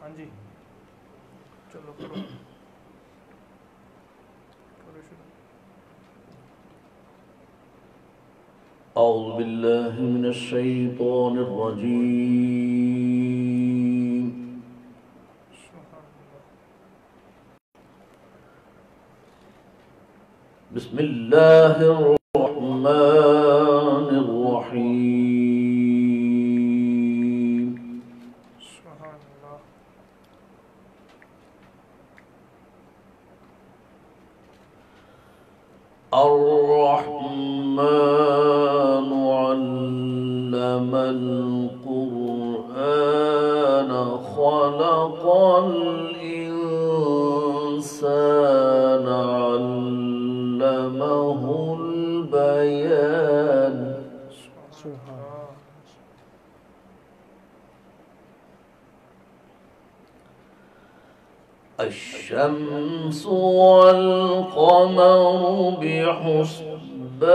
ہاں جی چلو کرو شروع. أعوذ بالله من الشيطان الرجيم. بسم الله الرحمن الرحيم. سبحان اللہ. الرحمن علم القرآن خلق الإنسان علمه البيان. الشمس والقمر بحسبان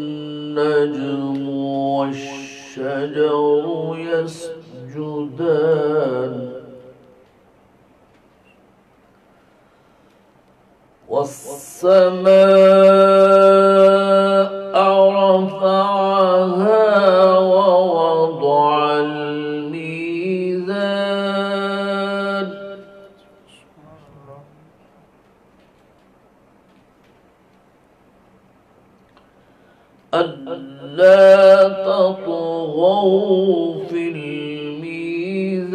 والنجم والشجر يسجدان والسماء رفعها ووضع الميزان ألا تطغوا في الميزان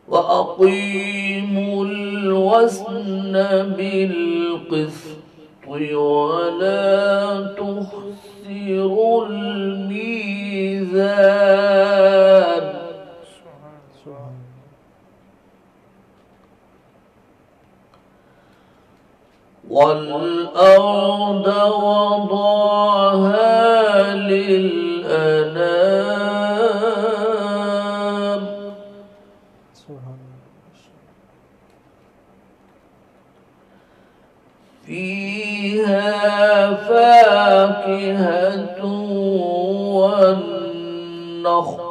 وأقيموا الوزن بالقسط ولا تخسروا الميزان والأرض وضعها للأنام فيها فاكهة والنخل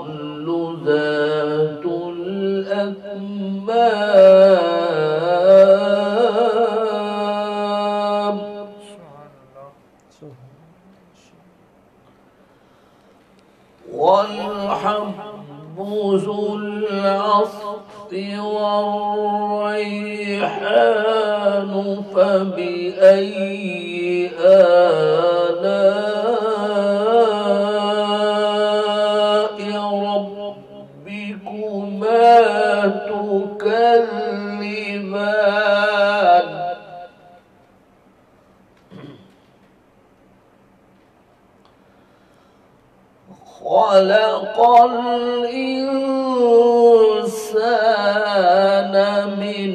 ذات الأكمام والحب ذو العصف والريحان فبأي آلاء ربكما تكذبان خلق الإنسان من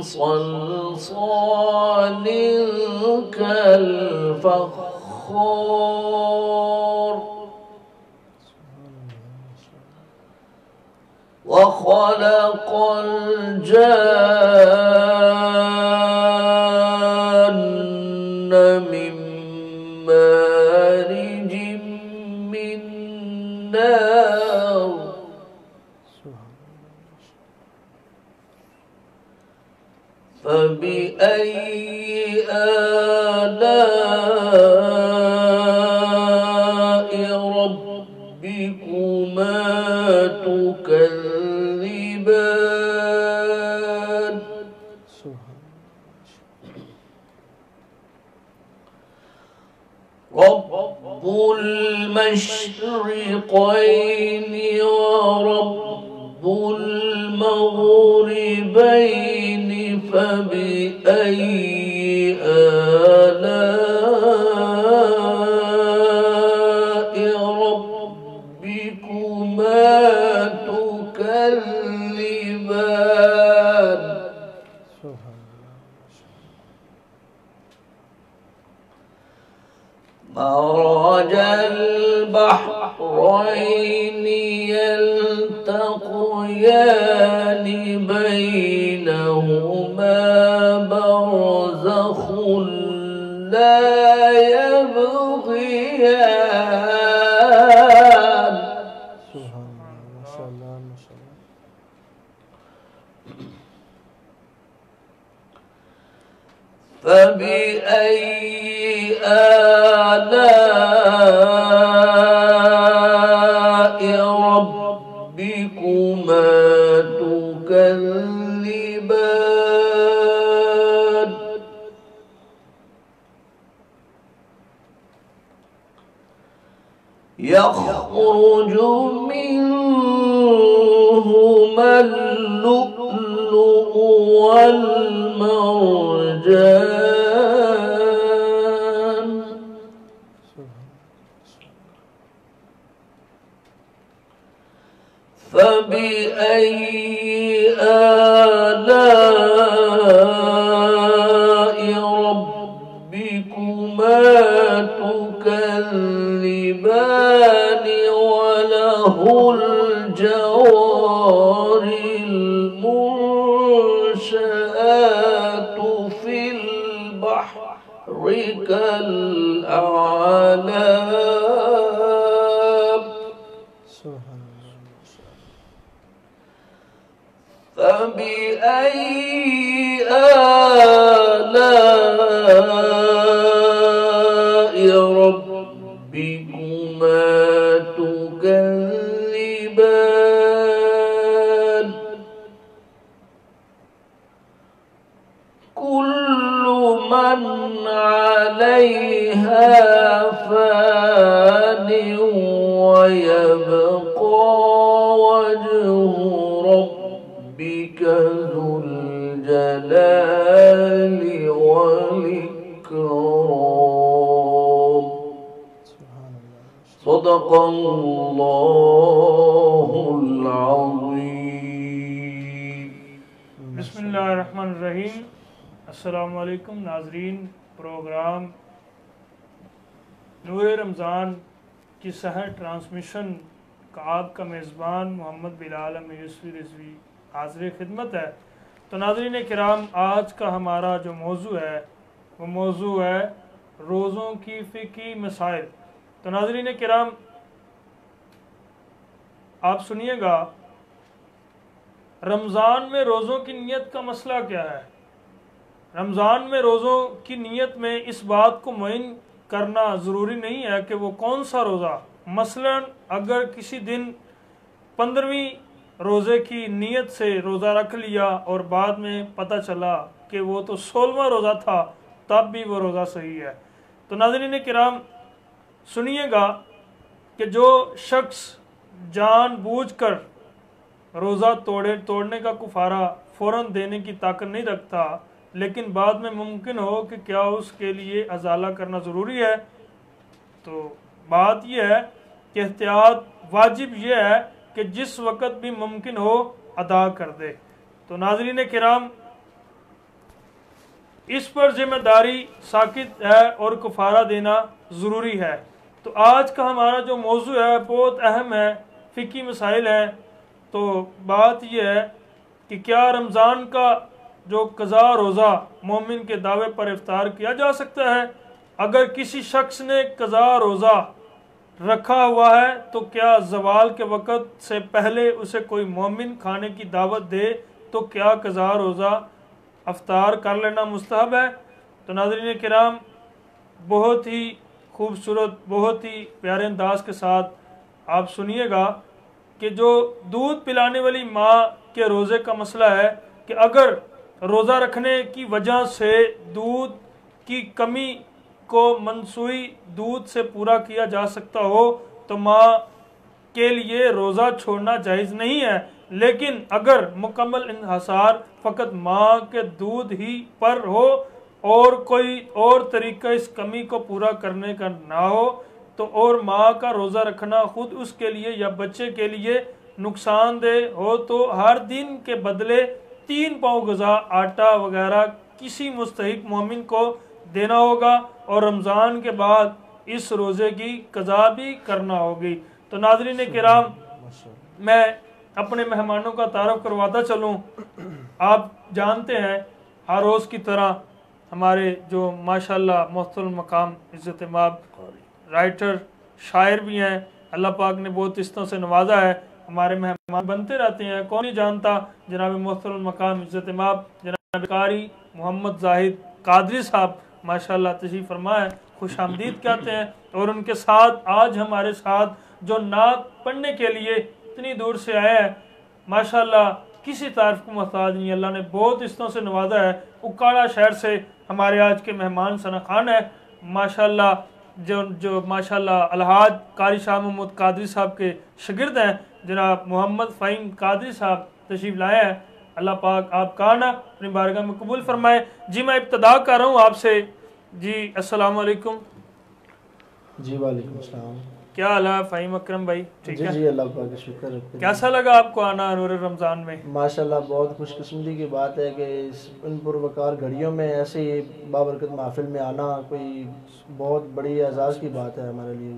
صلصال كالفخار وخلق الجان من مارج من نار فبأي آلاء ربكما تكذبان رب المشرقين ورب المغربين فبأي آلاء ربكما تكذبان مرج البحرين يلتقيان بينهما برزخ لا يبغيان سبحان اللہ، ماشاء اللہ ماشاء اللہ. فبأي آلاء ربكما تكذبان يخرج منهما اللؤلؤ والمرجان فبأي آلاء ربكما تكذبان وله الجوار المنشآت في البحر كالأعلام سبحان اللہ، ماشاء اللہ. فبأي آلاء ربكما تكذبان كل من عليها فان ويبقى وجه ربك ذو الجلال والإكرام سبحان اللہ. صدق اللہ العظیم. بسم اللہ الرحمن الرحیم. السلام علیکم ناظرین. پروگرام نور رمضان کی سحر ٹرانسمیشن کا آپ کا میزبان محمد بلال احمد یوسفی رضوی حاضر خدمت ہے. تو ناظرین کرام، آج کا ہمارا جو موضوع ہے وہ موضوع ہے روزوں کی فقہی مسائل. تو ناظرین کرام، آپ سنیے گا رمضان میں روزوں کی نیت کا مسئلہ کیا ہے. رمضان میں روزوں کی نیت میں اس بات کو معین کرنا ضروری نہیں ہے کہ وہ کون سا روزہ. مثلا اگر کسی دن 15ویں روزے کی نیت سے روزہ رکھ لیا اور بعد میں پتہ چلا کہ وہ تو 16واں روزہ تھا، تب بھی وہ روزہ صحیح ہے. تو ناظرین کرام سنیے گا کہ جو شخص جان بوجھ کر روزہ توڑنے کا کفارہ فوراً دینے کی طاقت نہیں رکھتا، لیکن بعد میں ممکن ہو کہ کیا اس کے لیے ازالہ کرنا ضروری ہے، تو بات یہ ہے کہ احتیاط واجب یہ ہے کہ جس وقت بھی ممکن ہو ادا کر دے. تو ناظرین کرام، اس پر ذمہ داری ساقط ہے اور کفارہ دینا ضروری ہے. تو آج کا ہمارا جو موضوع ہے بہت اہم ہے، فقہی مسائل ہیں. تو بات یہ ہے کہ کیا رمضان کا جو قضا روزہ مومن کے دعوے پر افطار کیا جا سکتا ہے؟ اگر کسی شخص نے قضا روزہ رکھا ہوا ہے تو کیا زوال کے وقت سے پہلے اسے کوئی مومن کھانے کی دعوت دے تو کیا قضا روزہ افطار کر لینا مستحب ہے؟ تو ناظرین کرام، بہت ہی خوبصورت، بہت ہی پیارے انداز کے ساتھ آپ سنیے گا کہ جو دودھ پلانے والی ماں کے روزے کا مسئلہ ہے کہ اگر روزہ رکھنے کی وجہ سے دودھ کی کمی کو منسوئی دودھ سے پورا کیا جا سکتا ہو تو ماں کے لیے روزہ چھوڑنا جائز نہیں ہے. لیکن اگر مکمل انحصار فقط ماں کے دودھ ہی پر ہو اور کوئی اور طریقہ اس کمی کو پورا کرنے کا نہ ہو تو اور ماں کا روزہ رکھنا خود اس کے لیے یا بچے کے لیے نقصان دہ ہو تو ہر دن کے بدلے 3 پاؤں غذا آٹا وغیرہ کسی مستحق مومن کو دینا ہوگا اور رمضان کے بعد اس روزے کی قضا بھی کرنا ہوگی. تو ناظرین کرام، میں اپنے مہمانوں کا تعارف کرواتا چلوں. آپ جانتے ہیں ہر روز کی طرح ہمارے جو ماشاءاللہ محترم مقام عزت مآب رائٹر شاعر بھی ہیں، اللہ پاک نے بہت عزتوں سے نوازا ہے، ہمارے مہمان بنتے رہتے ہیں، کون نہیں جانتا جناب محترم مقام عزت مآب جناب قاری محمد زاہد قادری صاحب ماشاءاللہ تشریف فرما ہے، خوش آمدید کہتے ہیں، اور ان کے ساتھ آج ہمارے ساتھ جو نعت پڑھنے کے لیے اتنی دور سے آیا ہے ماشاءاللہ کسی تعریف کو محتاج نہیں، اللہ نے بہت عزتوں سے نوازا ہے، اکاڑا شہر سے ہمارے آج کے مہمان ثنا خان ہے ماشاءاللہ، جو ماشاءاللہ الحاج قاری شاہ محمود قادری صاحب کے شاگرد ہیں، جناب محمد فہیم قادری صاحب تشریف لائے ہیں، اللہ پاک آپ کا آنا اپنی بارگاہ میں قبول فرمائے۔ جی میں ابتدا کر رہا ہوں آپ سے، جی السلام علیکم۔ جی وعلیکم السلام۔ کیا حال ہے فہیم اکرم بھائی؟ ٹھیک ہے جی اللہ پاک کا شکر ہے۔ کیسا لگا آپ کو آنا نور رمضان میں؟ ماشاءاللہ بہت خوش قسمتی کی بات ہے کہ ان پروقار گھڑیوں میں ایسے ہی بابرکت محفل میں آنا کوئی بہت بڑی اعزاز کی بات ہے ہمارے لیے۔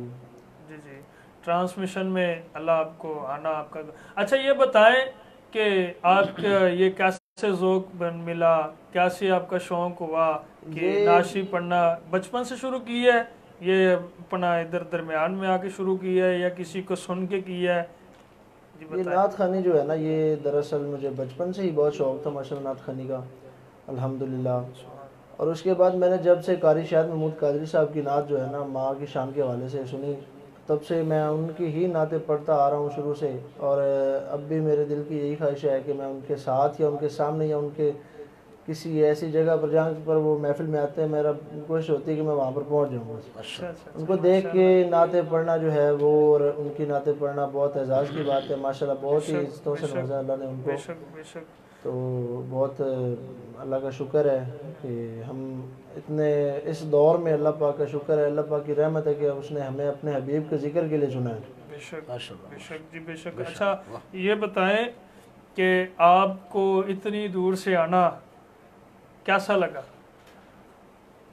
جی جی، ٹرانسمیشن میں اللہ آپ کو آنا آپ کا۔ اچھا یہ بتائیں کہ آپ کا یہ کیسے ذوق بن ملا، کیسے آپ کا شوق ہوا کہ نعشی پڑھنا بچپن سے شروع کی ہے، یہ اپنا ادھر درمیان میں آ کے شروع کی ہے یا کسی کو سن کے کی ہے؟ جی یہ نعت خوانی جو ہے نا، یہ دراصل مجھے بچپن سے ہی بہت شوق تھا ماشاءاللہ نعت خوانی کا الحمدللہ۔ اور اس کے بعد میں نے جب سے قاری شاہ محمود قادری صاحب کی نعت جو ہے نا ماں کی شان کے حوالے سے سنی، تب سے میں ان کی ہی نعتیں پڑھتا آ رہا ہوں شروع سے، اور اب بھی میرے دل کی یہی خواہش ہے کہ میں ان کے ساتھ یا ان کے سامنے یا ان کے کسی ایسی جگہ پر جہاں پر وہ محفل میں آتے ہیں، میرا کوشش ہوتی ہے کہ میں وہاں پر پہنچ جاؤں بس۔ ان کو دیکھ کے نعتیں پڑھنا جو ہے وہ، اور ان کی نعتیں پڑھنا بہت اعزاز کی بات ہے ماشاءاللہ، بہت ہی عزتوں سے نوازا اللہ نے ان کو، تو بہت اللہ کا شکر ہے کہ ہم اتنے اس دور میں، اللہ پاک کا شکر ہے، اللہ پاک کی رحمت ہے کہ اس نے ہمیں اپنے حبیب کے ذکر کے لیے چنا ہے۔ بے شک بے شک جی بے شک۔ اچھا یہ بتائیں کہ آپ کو اتنی دور سے آنا کیسا لگا؟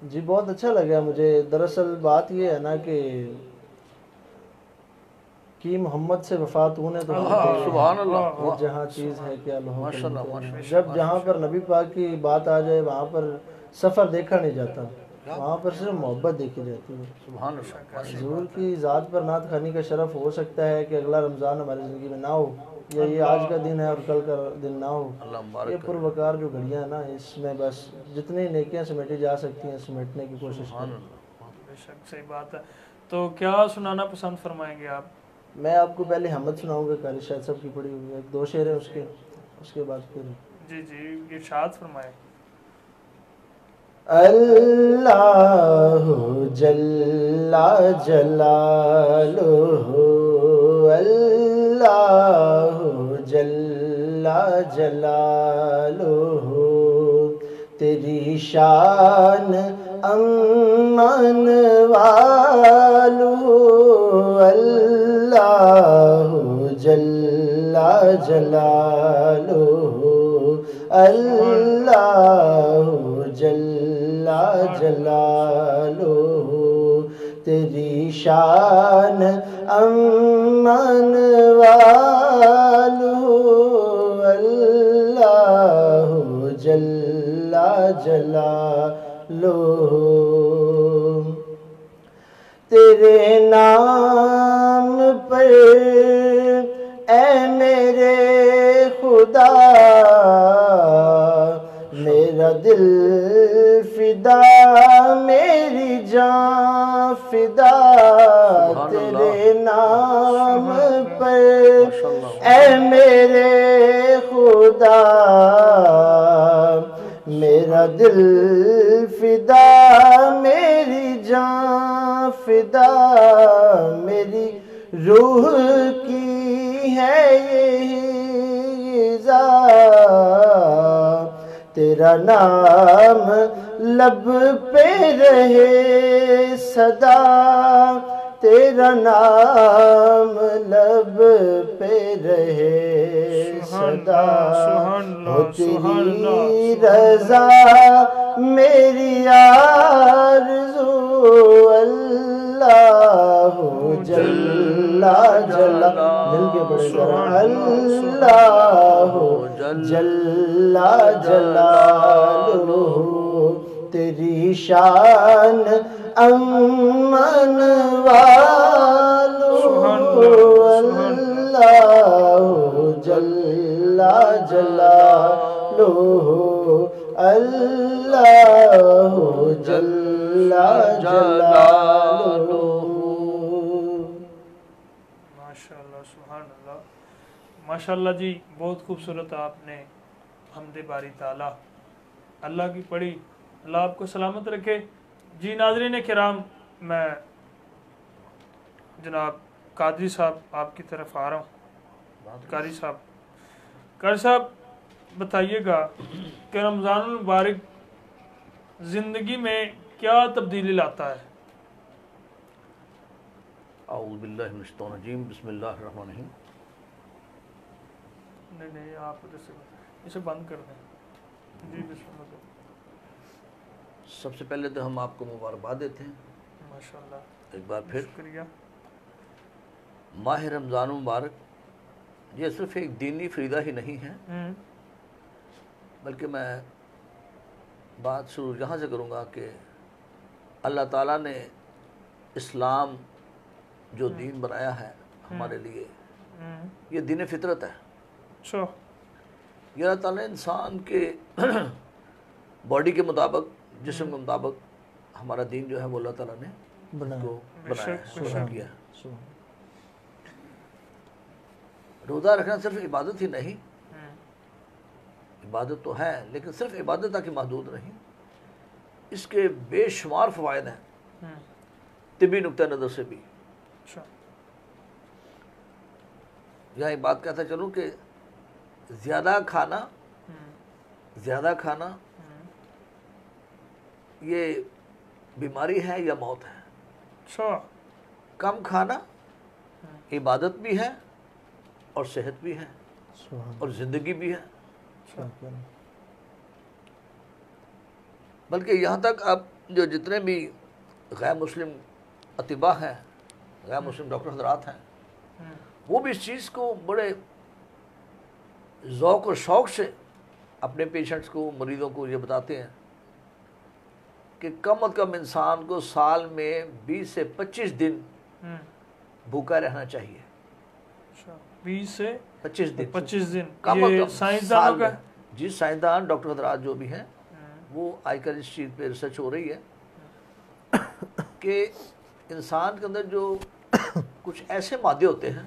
جی بہت اچھا لگا مجھے۔ دراصل بات یہ ہے نا کہ محمد سے وفات ہونے تو سبحان اللہ، جہاں چیز ہے کیا لوہو کلمتے ہیں، جب جہاں پر نبی پاک کی بات آ جائے وہاں پر سفر دیکھا نہیں جاتا، وہاں پر صرف محبت دیکھی جاتی ہے۔ سبحان اللہ، حضور کی ذات پر نعت خوانی کا شرف ہو سکتا ہے کہ اگلا رمضان ہماری زندگی میں نہ ہو، یا یہ آج کا دن ہے اور کل کا دن نہ ہو۔ یہ پروقار جو گھڑیاں ہیں نا، اس میں بس جتنی نیکیاں سمیٹی جا سکتی ہیں سمیٹنے کی کوشش کریں۔ بے شک صحیح بات ہے۔ تو کیا سنانا پسند فرمائیں گے آپ؟ میں آپ کو پہلے حمد سناؤں گا قاری شاہ صاحب کی پڑھی ہوئی، ایک دو شعر ہیں اس کے بعد پھر جی جی ارشاد فرمائیں۔ اللہ جل جلالہ، اللہ جل جلالہ، تیری شان امن والو، اللہ جل جلالہ، اللہ جل جلالہ، تیری شان امن والو، اللہ جل جلالہ، تیرے نام پر اے میرے خدا میرا دل فدا، میری جان فدا، تیرے نام پر اے میرے خدا میرا دل فدا، میری جان فدا، میری روح کی ہے یہی غذا، تیرا نام لب پہ رہے صدا، تیرا نام لب پہ رہے صدا، ہو تیری رضا میری آرزو، اللہ جل جلالہ، مل کے پڑھیں ذرا، اللہ جل جلالہ، تیری شان امن والو اللہ جل جلالہ اللہ جل جلالہ. ماشاءاللہ سبحان اللہ. ماشاءاللہ جی بہت خوبصورت آپ نے حمد باری تعالیٰ اللہ کی پڑھی. اللہ آپ کو سلامت رکھے. جی ناظرین کرام میں جناب قادری صاحب آپ کی طرف آ رہا ہوں. قاری صاحب بتائیے گا کہ رمضان المبارک زندگی میں کیا تبدیلی لاتا ہے؟ اعوذ باللہ من الشیطان الرجیم بسم اللہ الرحمن الرحیم. نہیں آپ اسے بند کر دیں. جی بسم اللہ. سب سے پہلے تو ہم آپ کو مبارکباد دیتے ہیں ماشاءاللہ. ایک بار پھر. شکریہ. ماہ رمضان مبارک یہ صرف ایک دینی فریضہ ہی نہیں ہے، بلکہ میں بات شروع یہاں سے کروں گا کہ اللہ تعالیٰ نے اسلام جو دین بنایا ہے ہمارے لیے یہ دین فطرت ہے. یہ اللہ تعالیٰ نے انسان کے باڈی کے مطابق جسم کے مطابق ہمارا دین جو ہے وہ اللہ تعالیٰ نے کو بنایا ہے کیا ہے. روزہ رکھنا صرف عبادت ہی نہیں، عبادت تو ہے لیکن صرف عبادت تک ہی محدود نہیں، اس کے بے شمار فوائد ہیں طبی نقطہ نظر سے بھی. یہاں ایک بات کہتا چلوں کہ زیادہ کھانا یہ بیماری ہے یا موت ہے. کم کھانا عبادت بھی ہے اور صحت بھی ہے اور زندگی بھی ہے. بلکہ یہاں تک اب جو جتنے بھی غیر مسلم اطباء ہیں، غیر مسلم ڈاکٹر حضرات ہیں، وہ بھی اس چیز کو بڑے ذوق اور شوق سے اپنے پیشنٹس کو، مریضوں کو یہ بتاتے ہیں کہ کم از کم انسان کو سال میں 20 سے 25 دن بھوکا رہنا چاہیے. 20 سے 25 دن کم از کم سائنسدانوں کا. جی سائنسدان ڈاکٹر حضرات جو بھی ہیں وہ آج کل اس چیز پہ ریسرچ ہو رہی ہے کہ انسان کے اندر جو کچھ ایسے مادے ہوتے ہیں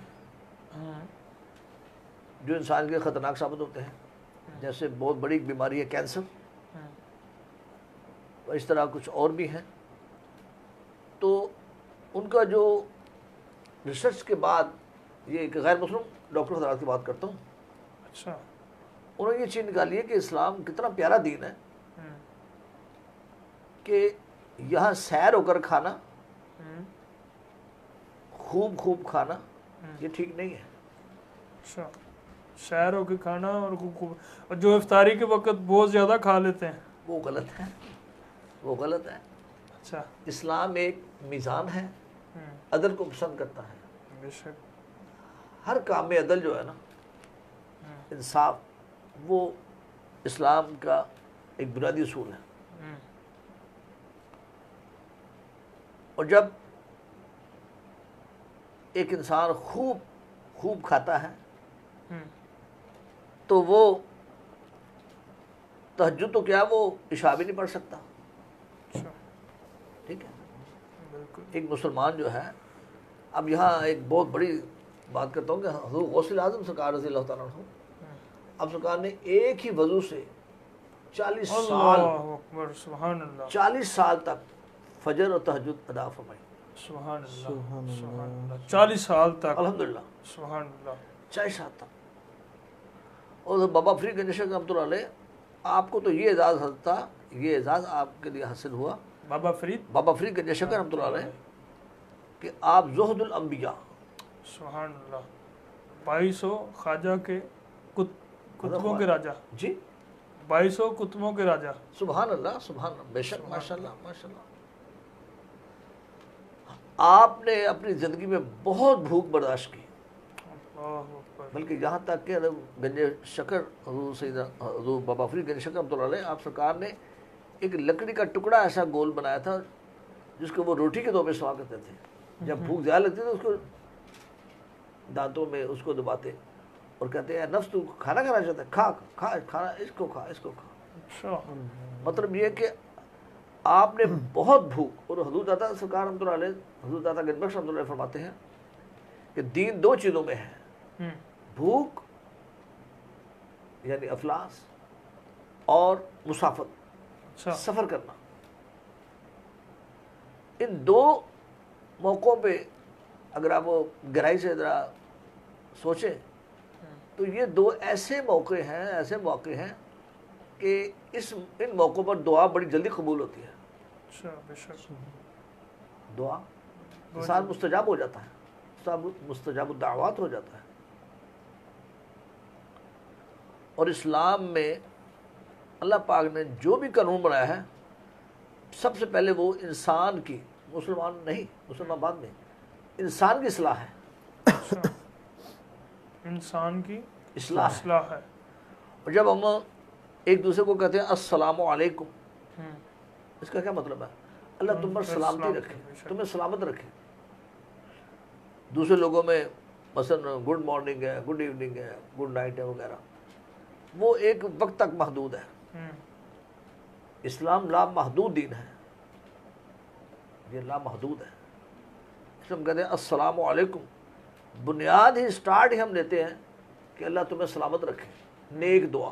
جو انسان کے خطرناک ثابت ہوتے ہیں، جیسے بہت بڑی ایک بیماری ہے کینسر، اس طرح کچھ اور بھی ہیں. تو ان کا جو ریسرچ کے بعد یہ ایک غیر مسلم ڈاکٹر حضرات کی بات کرتا ہوں، اچھا انہوں نے یہ چیز نکالی ہے کہ اسلام کتنا پیارا دین ہے کہ یہاں سیر ہو کر کھانا، خوب کھانا یہ ٹھیک نہیں ہے. اچھا سیر ہو کے کھانا اور جو افطاری کے وقت بہت زیادہ کھا لیتے ہیں وہ غلط ہے. اچھا اسلام ایک میزان ہے، عدل کو پسند کرتا ہے. بے شک ہر کام میں عدل جو ہے نا، انصاف، وہ اسلام کا ایک بنیادی اصول ہے. اور جب ایک انسان خوب کھاتا ہے تو وہ تہجد تو کیا وہ عشاء بھی نہیں پڑھ سکتا. ٹھیک ہے. ایک مسلمان جو ہے، اب یہاں ایک بہت بڑی بات کرتا ہوں کہ حضور غوث اعظم سرکار رضی اللہ تعالیٰ عنہ، اب سرکار نے ایک ہی وضو سے 40 سال تک فجر اور تہجد ادا فرمائی. سبحان اللہ 40 سال تک الحمدللہ. سبحان اللہ 40 سال تک. اور بابا فرید گنج شیخ رحمۃ اللہ علیہ، آپ کو تو یہ اعزاز تھا، یہ اعزاز آپ کے لیے حاصل ہوا بابا فرید گنج شیخ رحمۃ اللہ علیہ کہ آپ زہد الانبیاء. سبحان اللہ 2200 خواجہ کے کتبوں کے راجہ. جی 2200 کتبوں کے راجہ. سبحان اللہ بے شک ماشاءاللہ. آپ نے اپنی زندگی میں بہت بھوک برداشت کی، بلکہ یہاں تک کہ گنج شکر حضور بابا فرید گنج شکر رحمۃ اللہ علیہ، آپ سرکار نے ایک لکڑی کا ٹکڑا ایسا گول بنایا تھا جس کو وہ روٹی کے طور پہ استعمال کرتے تھے. جب بھوک زیادہ لگتی تو اس کو دانتوں میں اس کو دباتے اور کہتے ہیں نفس تو کھانا کھانا چاہتا ہے, کھا کھا کھانا, اس کو کھا اس کو کھا. مطلب یہ کہ آپ نے بہت بھوک, اور حضور داتا سرکار رحمۃ اللہ علیہ, حضور داتا گنج بخش رحمۃ اللہ علیہ فرماتے ہیں کہ دین دو چیزوں میں ہے, بھوک یعنی افلاس اور مسافت, سفر کرنا. ان دو موقعوں پہ اگر آپ گہرائی سے ذرا سوچیں تو یہ دو ایسے مواقع ہیں کہ ان موقعوں پر دعا بڑی جلدی قبول ہوتی ہے. دعا انسان مستجاب ہو جاتا ہے, مستجاب الدعوات ہو جاتا ہے. اور اسلام میں اللہ پاک نے جو بھی قانون بنایا ہے سب سے پہلے وہ انسان کی, مسلمان نہیں, مسلمان بعد میں, انسان کی اصلاح ہے. انسان کی اصلاح ہے. اور جب ہم ایک دوسرے کو کہتے ہیں السلام علیکم, اس کا کیا مطلب ہے؟ اللہ تم پر سلامتی رکھے, تمہیں سلامت رکھے. دوسرے لوگوں میں مثلا گڈ مارننگ ہے, گڈ ایوننگ ہے, گڈ نائٹ ہے وغیرہ, وہ ایک وقت تک محدود ہے. اسلام لامحدود دین ہے, یہ لامحدود ہے. اس میں ہم کہتے ہیں السلام علیکم, بنیاد ہی سٹارٹ ہی ہم لیتے ہیں کہ اللہ تمہیں سلامت رکھے, نیک دعا.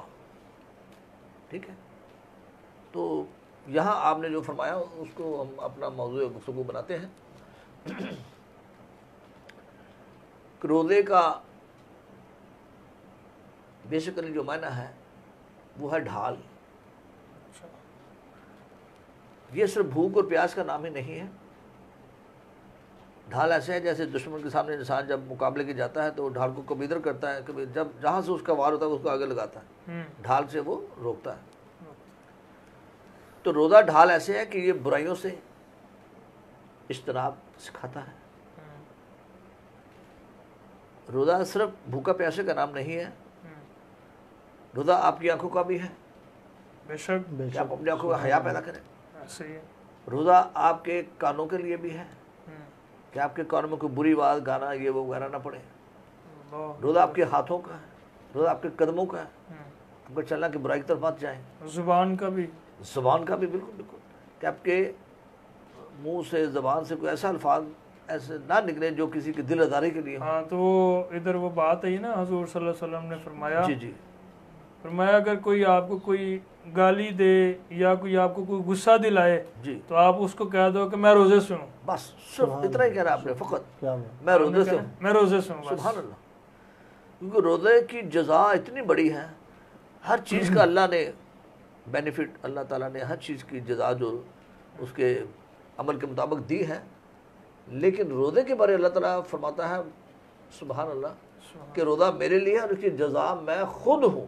ٹھیک ہے, تو یہاں آپ نے جو فرمایا اس کو ہم اپنا موضوع گفتگو بناتے ہیں. روزے کا بیسیکلی جو معنی ہے وہ ہے ڈھال. یہ صرف بھوک اور پیاس کا نام ہی نہیں ہے. ڈھال ایسے ہے جیسے دشمن کے سامنے انسان جب مقابلے کے جاتا ہے تو ڈھال کو کبھی ادھر کرتا ہے, کبھی جب جہاں سے اس کا وار ہوتا ہے اس کو آگے لگاتا ہے, ڈھال سے وہ روکتا ہے. تو روزہ ڈھال ایسے ہے کہ یہ برائیوں سے اجتناب سکھاتا ہے. روزہ صرف بھوکا پیاسے کا نام نہیں ہے, روزہ آپ کی آنکھوں کا بھی ہے. بے شک کہ آپ اپنی آنکھوں کا حیا پیدا کریں. روزہ آپ کے کانوں کے لیے بھی ہے کہ آپ کے کانوں میں کوئی بری آواز, گانا یہ وہ وغیرہ نہ پڑے. روزہ آپ کے ہاتھوں کا ہے, روزہ آپ کے قدموں کا ہے, آپ کو چلنا کہ برائی کی طرف مت جائیں. زبان کا بھی بالکل بالکل, کہ آپ کے منہ سے زبان سے کوئی ایسا الفاظ ایسے نہ نکلے جو کسی کے دل آزاری کے لیے. ہاں, تو ادھر وہ بات ہے نا, حضور صلی اللہ علیہ وسلم نے فرمایا, جی فرمایا اگر کوئی آپ کو کوئی گالی دے یا کوئی آپ کو کوئی غصہ دلائے تو آپ اس کو کہہ دو کہ میں روزے سے ہوں. بس صرف اتنا ہی کہہ رہا آپ نے, فقط میں روزے سے ہوں, میں روزے سے ہوں. سبحان اللہ. کیونکہ روزے کی جزا اتنی بڑی ہے, ہر چیز کا اللہ نے بینیفٹ, اللہ تعالیٰ نے ہر چیز کی جزا جو اس کے عمل کے مطابق دی ہے. لیکن روزے کے بارے اللہ تعالیٰ فرماتا ہے سبحان اللہ کہ روزہ میرے لیے اور اس کی جزا میں خود ہوں.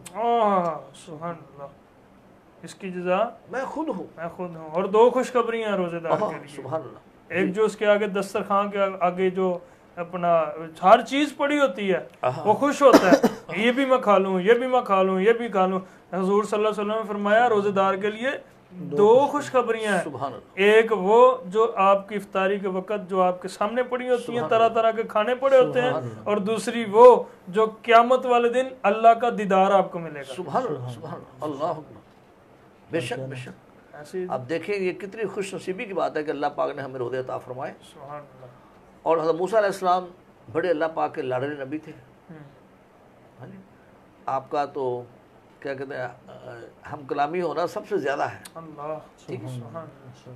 سبحان اللہ, اس کی جزا میں خود ہوں. اور دو خوشخبریاں روزے دار کے لیے. سبحان اللہ. ایک جو اس کے آگے دسترخوان کے آگے جو اپنا ہر چیز پڑی ہوتی ہے وہ خوش ہوتا ہے, یہ بھی میں کھا لوں, یہ بھی میں کھا لوں, یہ بھی کھا لوں. حضور صلی اللہ علیہ وسلم نے فرمایا روزے دار کے لیے دو خوشخبریاں ہیں. ایک وہ جو آپ کی افطاری کے وقت جو آپ کے سامنے پڑی ہوتی ہیں, طرح طرح کے کھانے پڑے ہوتے ہیں, اور دوسری وہ جو قیامت والے دن اللہ کا دیدار آپ کو ملے گا. سبحان اللہ, سبحان اللہ. بے شک بے شک. اب دیکھیں یہ کتنی خوش نصیبی کی بات ہے کہ اللہ پاک نے ہمیں روزے عطا فرمائے. سبحان اللہ. اور حضرت موسیٰ علیہ السلام بڑے اللہ پاک کے لاڈلے نبی تھے. آپ کا تو کیا کہتے ہیں ہم کلامی ہونا سب سے زیادہ ہے. ٹھیک ہے.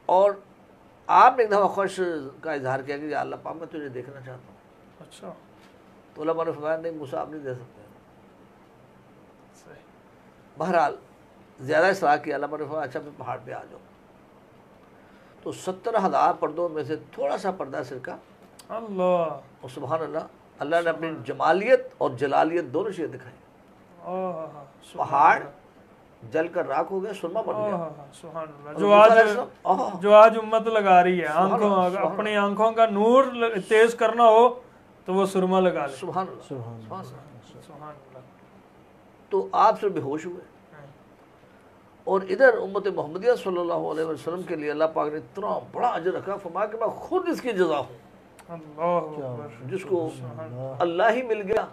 اور آپ نے ایک دفعہ خوش کا اظہار کیا کہ اللہ پاک میں تجھے دیکھنا چاہتا ہوں. اچھا. تو علماء نے فرمایا نہیں موسیٰ آپ نہیں دے سکتے. بہرحال زیادہ اصرار کیا, علماء نے فرمایا اچھا میں پہاڑ پہ آ جاؤں. تو 70,000 پردوں میں سے تھوڑا سا پردہ سر کا. اللہ. اور سبحان اللہ, اللہ نے اپنی جمالیت اور جلالیت دونوں چیزیں دکھائی. پہاڑ جل کر راکھ ہو گیا, سرما بن گیا. سبحان اللہ. جو آج امت لگا رہی ہے آنکھوں, اپنی آنکھوں کا نور تیز کرنا ہو تو وہ سرما لگا لے. سبحان اللہ. سبحان اللہ. تو آپ سے بے ہوش ہوئے, اور ادھر امت محمدیہ صلی اللہ علیہ وسلم کے لیے اللہ پاک نے اتنا بڑا اجر رکھا، فرمایا کہ میں خود اس کی جزا ہوں، اللہ اکبر، جس کو اللہ ہی مل گیا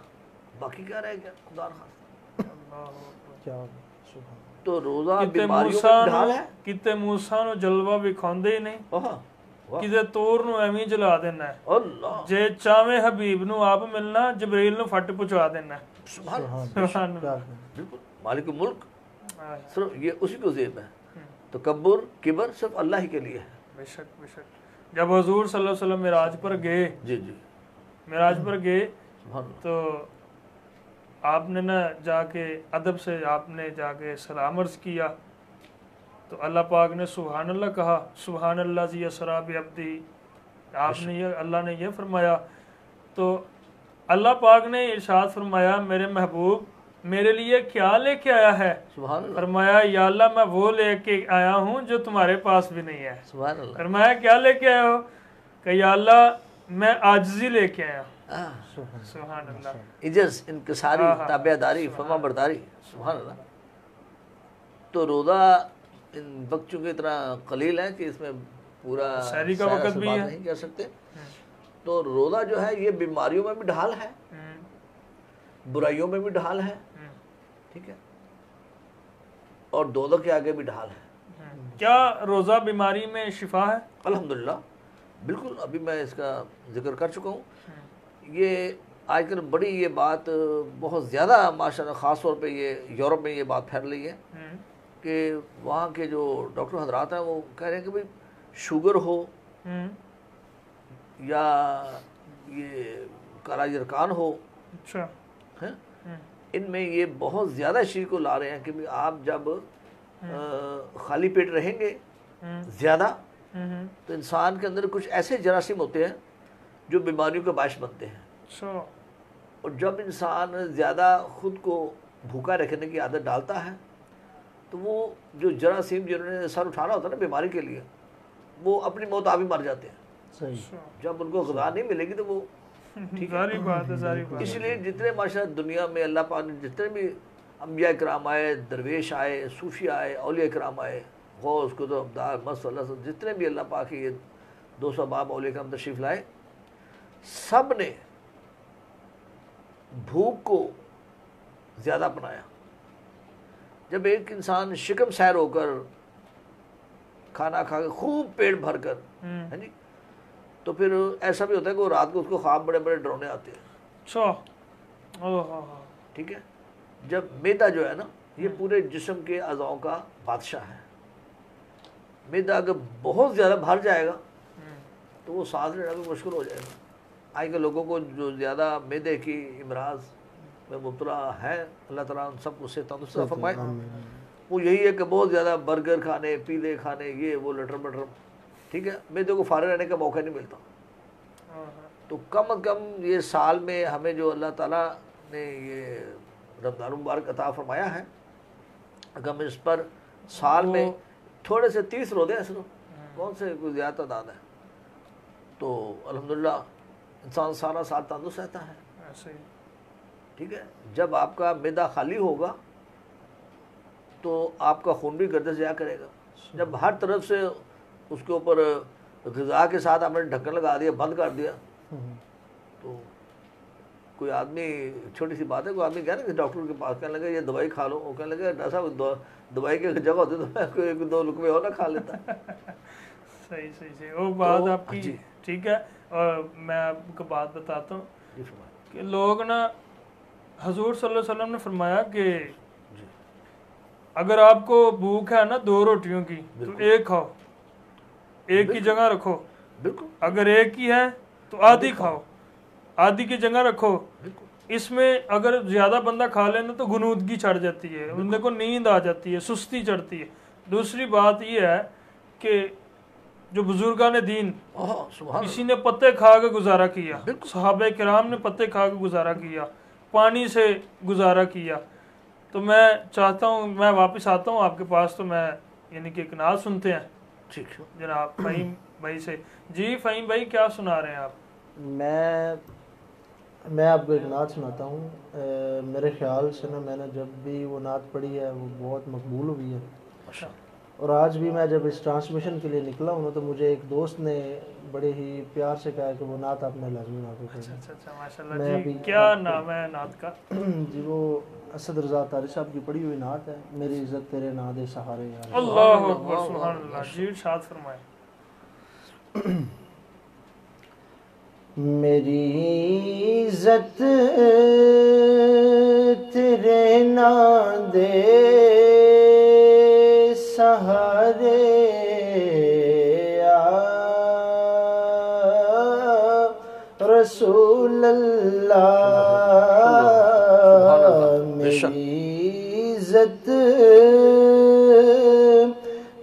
باقی کیا رہ گیا خدا نخواستہ۔ اللہ اکبر۔ کیا سبحان تو روزہ کتے بیماریوں موسیٰ میں ڈھال نو ہے۔ کتے موسیٰ نو جلوہ وکھاندے ہی نہیں، واہ کتے تور نو ایویں جلا دینا ہے، اللہ جے چاویں حبیب نو آپ ملنا جبریل نو فٹ پہنچا دینا ہے۔ سبحان اللہ، سبحان کیا اللہ۔ بالکل مالک ملک آہ، صرف یہ اسی کو زیب ہے، تکبر کبر صرف اللہ ہی کے لیے ہے۔ بے شک بے شک۔ جب حضور صلی اللہ علیہ وسلم معراج پر گئے، جی جی معراج پر گئے سبحان اللہ، تو آپ نے نا جا کے ادب سے آپ نے جا کے سلام عرض کیا، تو اللہ پاک نے سبحان اللہ کہا، سبحان اللہ زی اسرا بعبدی، آپ نے یہ اللہ نے یہ فرمایا، تو اللہ پاک نے ارشاد فرمایا میرے محبوب میرے لیے کیا لے کے آیا ہے؟ سبحان اللہ، فرمایا یا اللہ میں وہ لے کے آیا ہوں جو تمہارے پاس بھی نہیں ہے۔ سبحان اللہ، فرمایا کیا لے کے آیا ہو؟ کہ یا اللہ میں عاجزی لے کے آیا ہوں۔ سبحان اللہ۔ عجز، انکساری، تابع داری، فرما برداری، سبحان اللہ۔ تو روزہ ان بچوں کی طرح قلیل ہے کہ اس میں پورا سحری کا سیر وقت بھی سبات ہے۔ نہیں کر سکتے۔ تو روزہ جو ہے یہ بیماریوں میں بھی ڈھال ہے، برائیوں میں بھی ڈھال ہے، ٹھیک ہے، اور دوزخ کے آگے بھی ڈھال ہے۔ کیا روزہ بیماری میں شفا ہے؟ الحمدللہ بالکل، ابھی میں اس کا ذکر کر چکا ہوں۔ یہ آج کل بڑی یہ بات بہت زیادہ ماشاءاللہ خاص طور پہ یہ یورپ میں یہ بات پھیل رہی ہے کہ وہاں کے جو ڈاکٹر حضرات ہیں وہ کہہ رہے ہیں کہ بھئی شوگر ہو یا یہ کالا یرکان ہو، اچھا، ان میں یہ بہت زیادہ اس چیز کو لا رہے ہیں کہ بھئی آپ جب خالی پیٹ رہیں گے زیادہ تو انسان کے اندر کچھ ایسے جراثیم ہوتے ہیں جو بیماریوں کا باعث بنتے ہیں، اچھا، اور جب انسان زیادہ خود کو بھوکا رکھنے کی عادت ڈالتا ہے تو وہ جو جراثیم جنہوں نے سر اٹھانا ہوتا ہے نا بیماری کے لیے، وہ اپنی موت آپ ہی مر جاتے ہیں۔ صحیح، جب ان کو غذا نہیں ملے گی تو وہ ساری بات ہے، ساری بات اس لیے جتنے ماشاءاللہ دنیا میں اللہ پاک نے جتنے بھی انبیاء کرام آئے، درویش آئے، صوفی آئے، اولیاء کرام آئے، غوث کتب ابدال مست اللہ، جتنے بھی اللہ پاک کے یہ 200 باب اولیاء کرام تشریف لائے، سب نے بھوک کو زیادہ اپنایا۔ جب ایک انسان شکم سیر ہو کر کھانا کھا کے خوب پیٹ بھر کر، ہے جی، تو پھر ایسا بھی ہوتا ہے کہ وہ رات کو اس کو خواب بڑے بڑے ڈرونے آتے ہیں، اچھا، ٹھیک ہے۔ جب میدا جو ہے نا یہ پورے جسم کے اعضاؤں کا بادشاہ ہے، میدا اگر بہت زیادہ بھر جائے گا تو وہ سانس لینا بھی مشکل ہو جائے گا۔ آج کے لوگوں کو جو زیادہ میدے کی امراض میں مبتلا ہے، اللہ تعالیٰ ان سب کو صحت تندرست عطا فرمائے، وہ یہی ہے کہ بہت زیادہ برگر کھانے، پیزے کھانے، یہ وہ لٹر بٹر، ٹھیک ہے، میدے کو فارغ رہنے کا موقع نہیں ملتا۔ تو کم از کم یہ سال میں ہمیں جو اللہ تعالیٰ نے یہ رمضان مبارک عطا فرمایا ہے، اگر ہم اس پر سال میں تھوڑے سے 30 روزے ہیں صرف، کون سے کوئی زیادہ تعداد ہے، تو الحمدللہ انسان سارا سال تندرست رہتا ہے، ٹھیک ہے۔ جب آپ کا معدہ خالی ہوگا تو آپ کا خون بھی گردش جایا کرے گا۔ جب ہر طرف سے اس کے اوپر غذا کے ساتھ آپ نے ڈھکن لگا دیا، بند کر دیا، تو کوئی آدمی، چھوٹی سی بات ہے، کوئی آدمی کہہ نا کہ ڈاکٹر کے پاس کہنے لگا یہ دوائی کھا لو، وہ کہنے لگا ڈاکٹر صاحب دوائی کی جگہ ہوتی تو میں کوئی 2 لقمے اور نہ کھا لیتا۔ صحیح، وہ بات آپ کی ٹھیک ہے۔ اور میں آپ کو بات بتاتا ہوں کہ لوگ نا، حضور صلی اللہ علیہ وسلم نے فرمایا کہ اگر آپ کو بھوک ہے نا 2 روٹیوں کی تو ایک کھاؤ، ایک کی جگہ رکھو، بالکل، اگر ایک کی ہے تو آدھی کھاؤ، آدھی کی جگہ رکھو۔ اس میں اگر زیادہ بندہ کھا لینا تو غنودگی چڑھ جاتی ہے، بندے کو نیند آ جاتی ہے، سستی چڑھتی ہے۔ دوسری بات یہ ہے کہ جو بزرگان دین، کسی نے پتے کھا کے گزارا کیا، صحابہ کرام نے پتے کھا کے گزارا کیا، پانی سے گزارا کیا۔ تو میں چاہتا ہوں، میں واپس آتا ہوں آپ کے پاس، تو میں یعنی کہ ایک نعت سنتے ہیں ٹھیک ہے جناب فہیم بھائی سے۔ جی فہیم بھائی کیا سنا رہے ہیں آپ؟ میں آپ کو ایک نعت سناتا ہوں۔ میرے خیال سے نا میں نے جب بھی وہ نعت پڑھی ہے وہ بہت مقبول ہوئی ہے، اور آج بھی میں جب اس ٹرانسمیشن کے لیے نکلا ہوں نا تو مجھے ایک دوست نے بڑے ہی پیار سے کہا کہ وہ نعت آپ نے لازمی نعت پڑھیں۔ اچھا ماشاءاللہ جی، کیا نام ہے نعت کا؟ جی وہ اسد رضا تاری صاحب کی پڑھی ہوئی نعت ہے، میری عزت تیرے نام دے سہارے یار۔ اللہ اکبر، سبحان اللہ جی، ارشاد فرمائے۔ میری عزت تیرے نام دے سہارے رسول اللہ، میری عزت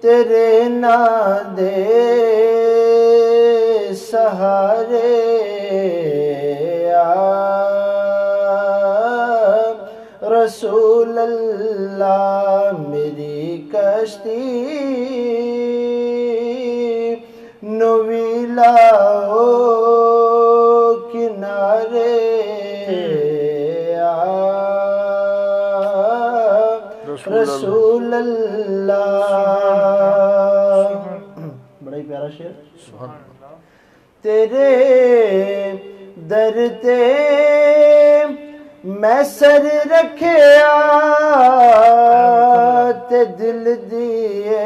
تیرے نام دے سہارے رسول اللہ، میری کشتی نویلا کنارے رسول اللہ۔ بڑا ہی پیارا شعر۔ تیرے در تے میں سر رکھیا تے دل دیے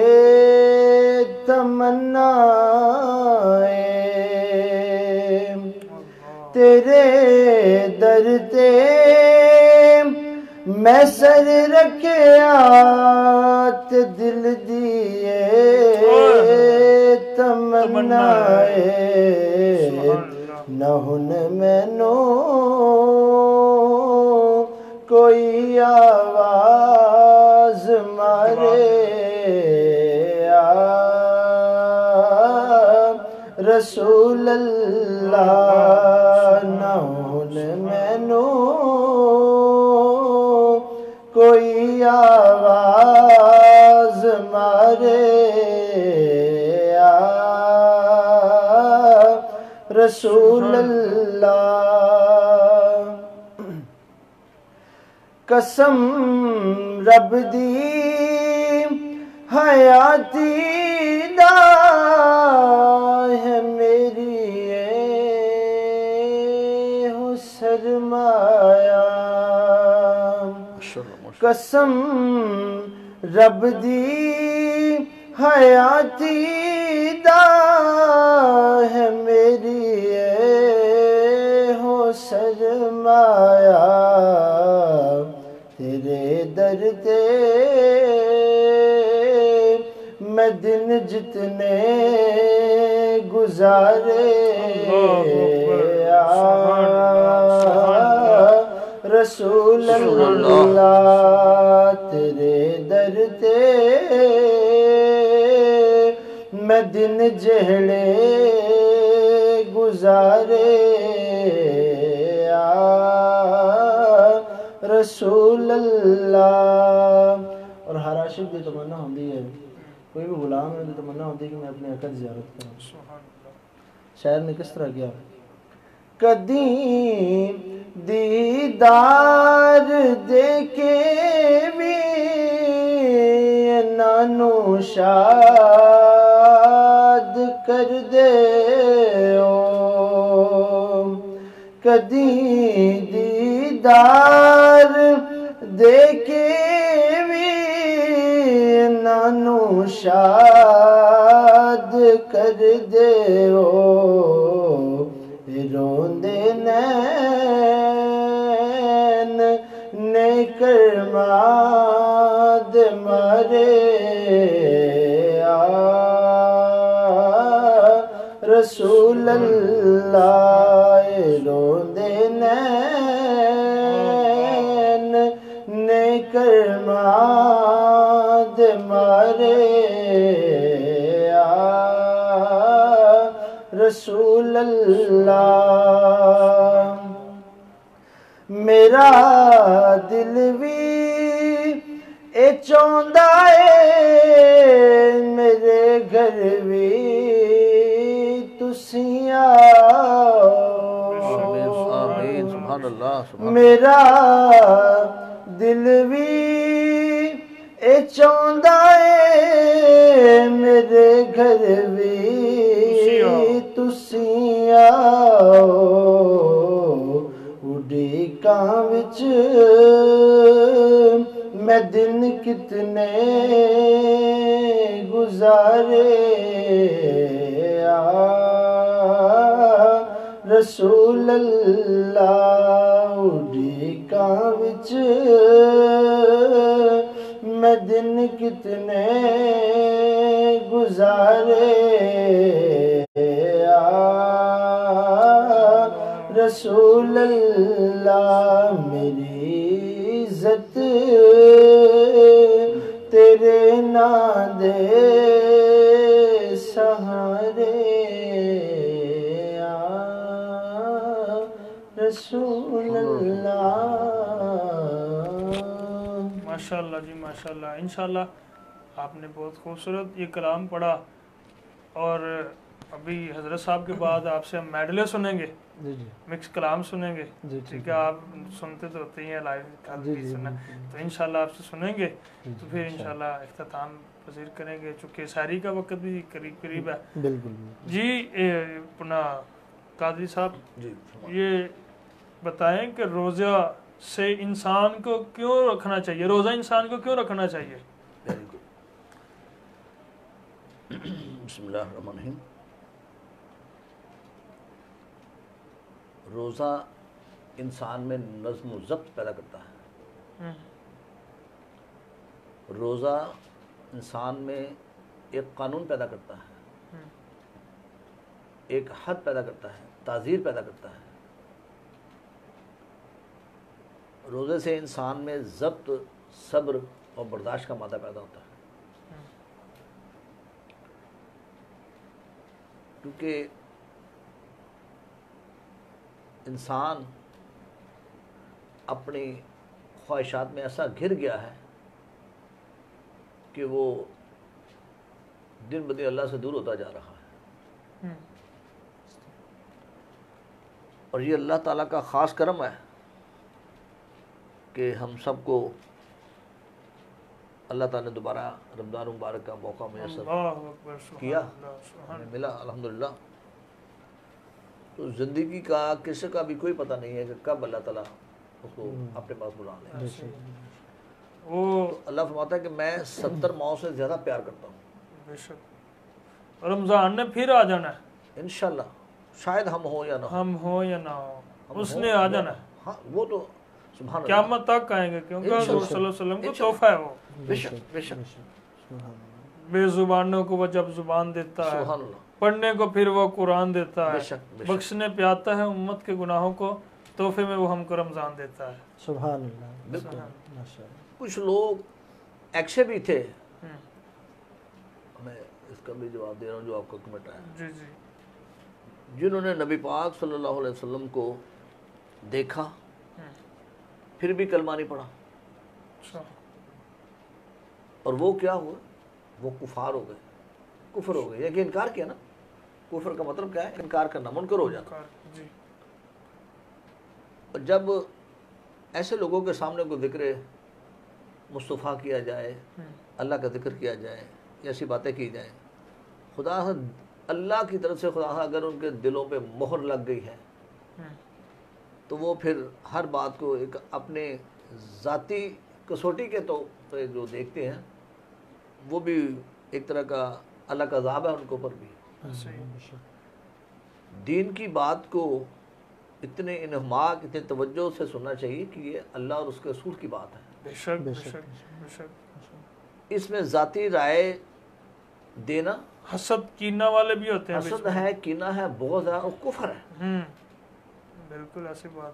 تمنا، تیرے در تے میں سر رکھیا تے دل دیے تمنا، نہ ہن مینوں کوئی آواز مارے رسول اللہ، نہ ہن مینوں کوئی آواز مارے رسول اللہ۔ قسم رب دی حیاتی دا ہے میری ہو سرمایہ، قسم رب دی حیاتی دا ہے میری ہو سرمایہ، تیرے در تے میں دن جتنے گزارے رسول اللہ، تیرے در تے میں دن جہڑے گزارے رسول اللہ۔ اور ہر عاشق کی تمنا ہوتی ہے، کوئی بھی غلام ہے تو تمنا ہوتی ہے کہ میں اپنے آقا کی زیارت کروں۔ شاعر نے کس طرح کیا؟ کدی دیدار دے کے بھی نانو شاد کر دے او، کدی دیدار دے کے بھی نانو شاد کر دے او، روندے نین نے کرماد مارے رسول اللہ، روندے نین نے کرماد مارے رسول اللہ۔ میرا دل بھی اے چاہندا اے میرے گھر بھی تسی آؤ، میرا دل بھی اے چاہندا اے میرے گھر بھی تسی آؤ اڈیکاں وچ میں دن کتنے گزارے رسول اللہ اڈیکاں وچ میں دن کتنے گزارے رسول اللہ میری عزت تیرے نام دے سہارے رسول اللہ. ماشاءاللہ جی ماشاءاللہ. انشاءاللہ آپ نے بہت خوبصورت یہ کلام پڑھا، اور ابھی حضرت صاحب کے بعد آپ سے ہم میڈلے سنیں گے، جی جی مکس کلام سنیں گے. جی ٹھیک ہے، آپ سنتے تو ہوتے ہی ہیں لائیو بھی سننا، تو انشاءاللہ آپ سے سنیں گے، تو پھر انشاءاللہ اختتام پذیر کریں گے، چونکہ سحری کا وقت بھی قریب ہے. بالکل. جی اپنا قادری صاحب جی یہ بتائیں کہ روزہ سے انسان کو کیوں رکھنا چاہیے، روزہ انسان کو کیوں رکھنا چاہیے؟ Very good. بسم اللہ الرحمن الرحیم. روزہ انسان میں نظم و ضبط پیدا کرتا ہے. روزہ انسان میں ایک قانون پیدا کرتا ہے، ایک حد پیدا کرتا ہے، تعزیر پیدا کرتا ہے. روزے سے انسان میں ضبط، صبر اور برداشت کا مادہ پیدا ہوتا ہے. کیونکہ انسان اپنی خواہشات میں ایسا گر گیا ہے کہ وہ دن بدن اللہ سے دور ہوتا جا رہا ہے. اور یہ اللہ تعالیٰ کا خاص کرم ہے کہ ہم سب کو اللہ تعالیٰ نے دوبارہ رمضان مبارک کا موقع میسر کیا، ہمیں ملا الحمدللہ. تو زندگی کا کسی کا بھی کوئی پتہ نہیں ہے کہ کب اللہ تعالیٰ اس کو اپنے پاس بلا لے. تو اللہ فرماتا ہے کہ میں 70 ماہوں سے زیادہ پیار کرتا ہوں. بے شک رمضان نے پھر آ جانا ہے انشاءاللہ، شاید ہم ہوں یا نہ ہوں، ہم ہوں یا نہ ہوں، اس نے آ جانا ہے. ہاں وہ تو سبحان اللہ قیامت تک آئیں گے، کیونکہ حضور صلی اللہ علیہ وسلم کو تحفہ ہے وہ. بے شک بے شک. بے زبانوں کو وہ جب زبان دیتا ہے، سبحان اللہ. پڑھنے کو پھر وہ قرآن دیتا بے ہے، شک بے شک. بخشنے پہ آتا ہے امت کے گناہوں کو، تحفے میں وہ ہم کو رمضان دیتا ہے. سبحان اللہ. بالکل. ماشاءاللہ. کچھ لوگ ایسے بھی تھے، میں اس کا بھی جواب دے رہا ہوں جو آپ کا کمنٹ آیا، جی جی جنہوں نے نبی پاک صلی اللہ علیہ وسلم کو دیکھا پھر بھی کلمہ نہیں پڑھا، اچھا اور وہ کیا ہوا، وہ کفار ہو گئے، کفر ہو گئے. یہ کہ انکار کیا نا، کفر کا مطلب کیا ہے؟ انکار کرنا، منکر ہو جانا. جی اور جب ایسے لوگوں کے سامنے کوئی ذکر مصطفیٰ کیا جائے، اللہ کا ذکر کیا جائے، ایسی باتیں کی جائیں، خدا اللہ کی طرف سے خدا اگر ان کے دلوں پہ مہر لگ گئی ہے تو وہ پھر ہر بات کو ایک اپنے ذاتی کسوٹی کے طور پہ جو دیکھتے ہیں، وہ بھی ایک طرح کا اللہ کا عذاب ہے ان کے اوپر بھی. دین کی بات کو اتنے انہماک، اتنے توجہ سے سننا چاہیے کہ یہ اللہ اور اس کے رسول کی بات ہے. بے شک بے شک بے شک. اس میں ذاتی رائے دینا، حسد کینہ والے بھی ہوتے ہیں، حسد ہے، کینہ ہے، بغض ہے اور کفر ہے. بالکل ایسی بات.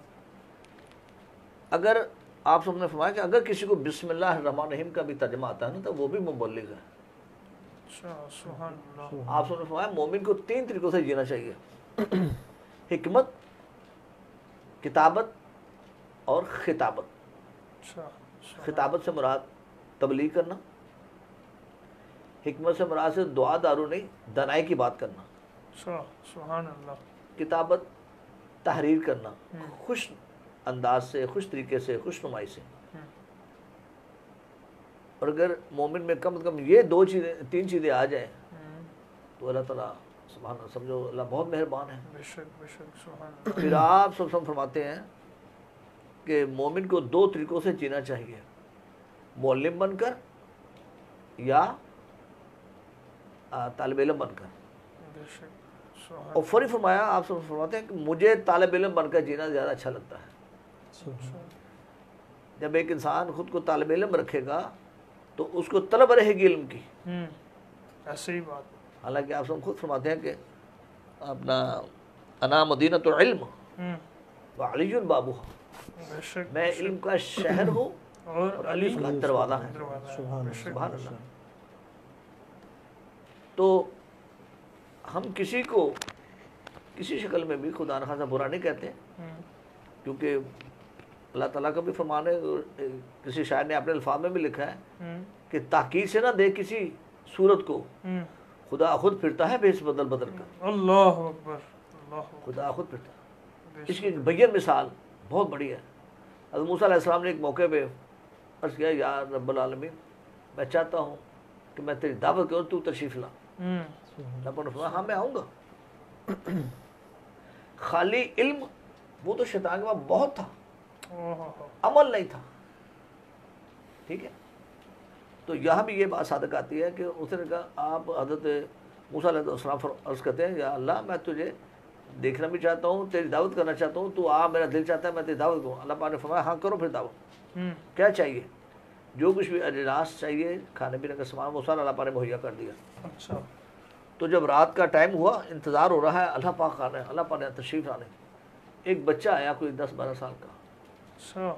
اگر آپ سب نے فرمایا کہ اگر کسی کو بسم اللہ الرحمن الرحیم کا بھی ترجمہ آتا ہے نا تو وہ بھی مبلغ ہے. سبحان اللہ. آپ سب نے فرمایا مومن کو 3 طریقوں سے جینا چاہیے: حکمت، کتابت اور خطابت. خطابت سے مراد تبلیغ کرنا، حکمت سے مراد سے دعا دارو نہیں، دانائی کی بات کرنا. سبحان اللہ. کتابت تحریر کرنا، خوش انداز سے، خوش طریقے سے، خوش نمائی سے. اور اگر مومن میں کم از کم یہ 3 چیزیں آ جائیں تو اللہ تعالیٰ سبحان اللہ، سمجھو اللہ بہت مہربان ہے۔ بے شک سبحان اللہ۔ پھر آپ سب فرماتے ہیں کہ مومن کو 2 طریقوں سے جینا چاہیے، معلم بن کر یا طالب علم بن کر۔ بے شک سبحان اور فوری فرمایا، آپ سب فرماتے ہیں کہ مجھے طالب علم بن کر جینا زیادہ اچھا لگتا ہے۔ جب ایک انسان خود کو طالب علم رکھے گا تو اس کو طلب رہے گی علم کی۔ ایسے ہی بات۔ حالانکہ آپ سب خود فرماتے ہیں کہ اپنا انا مدینۃ العلم وعلی بابوہا، بے شک میں علم کا شہر ہوں اور علی علی کا دروازہ ہے۔ سبحان اللہ۔ تو ہم کسی کو کسی شکل میں بھی خدا نخواستہ برا نہیں کہتے، کیونکہ اللہ تعالیٰ کا بھی فرمان ہے، کسی شاعر نے اپنے الفاظ میں بھی لکھا ہے کہ تحقیر سے نہ دے کسی صورت کو، خدا خود پھرتا ہے بھیس بدل بدل کر۔ اللہ اکبر، اللہ اکبر۔ خدا خود پھرتا ہے۔ اس کی ایک بیان مثال بہت بڑی ہے۔ حضرت موسیٰ علیہ السلام نے ایک موقع پہ عرض کیا، یا رب العالمین میں چاہتا ہوں کہ میں تیری دعوت کروں، تو تشریف لا۔ رب نے فرمایا ہاں میں آؤں گا۔ خالی علم وہ تو شیطان کے پاس بہت تھا، عمل نہیں تھا، ٹھیک ہے۔ تو یہاں بھی یہ بات صادق آتی ہے کہ اس نے کہا، آپ حضرت موسیٰ علیہ السلام عرض کرتے ہیں، یا اللہ میں تجھے دیکھنا بھی چاہتا ہوں، تیری دعوت کرنا چاہتا ہوں، تو میرا دل چاہتا ہے میں تیری دعوت کروں۔ اللہ پاک نے فرمایا ہاں کرو پھر دعوت۔ کیا چاہیے؟ جو کچھ بھی اجناس چاہیے، کھانے پینے کا سامان، وہ سارا اللہ پاک نے مہیا کر دیا۔ اچھا۔ تو جب رات کا ٹائم ہوا، انتظار ہو رہا ہے اللہ پاک آنے، اللہ پاک نے تشریف آنے، ایک بچہ آیا کوئی 10-12 سال کا، اچھا،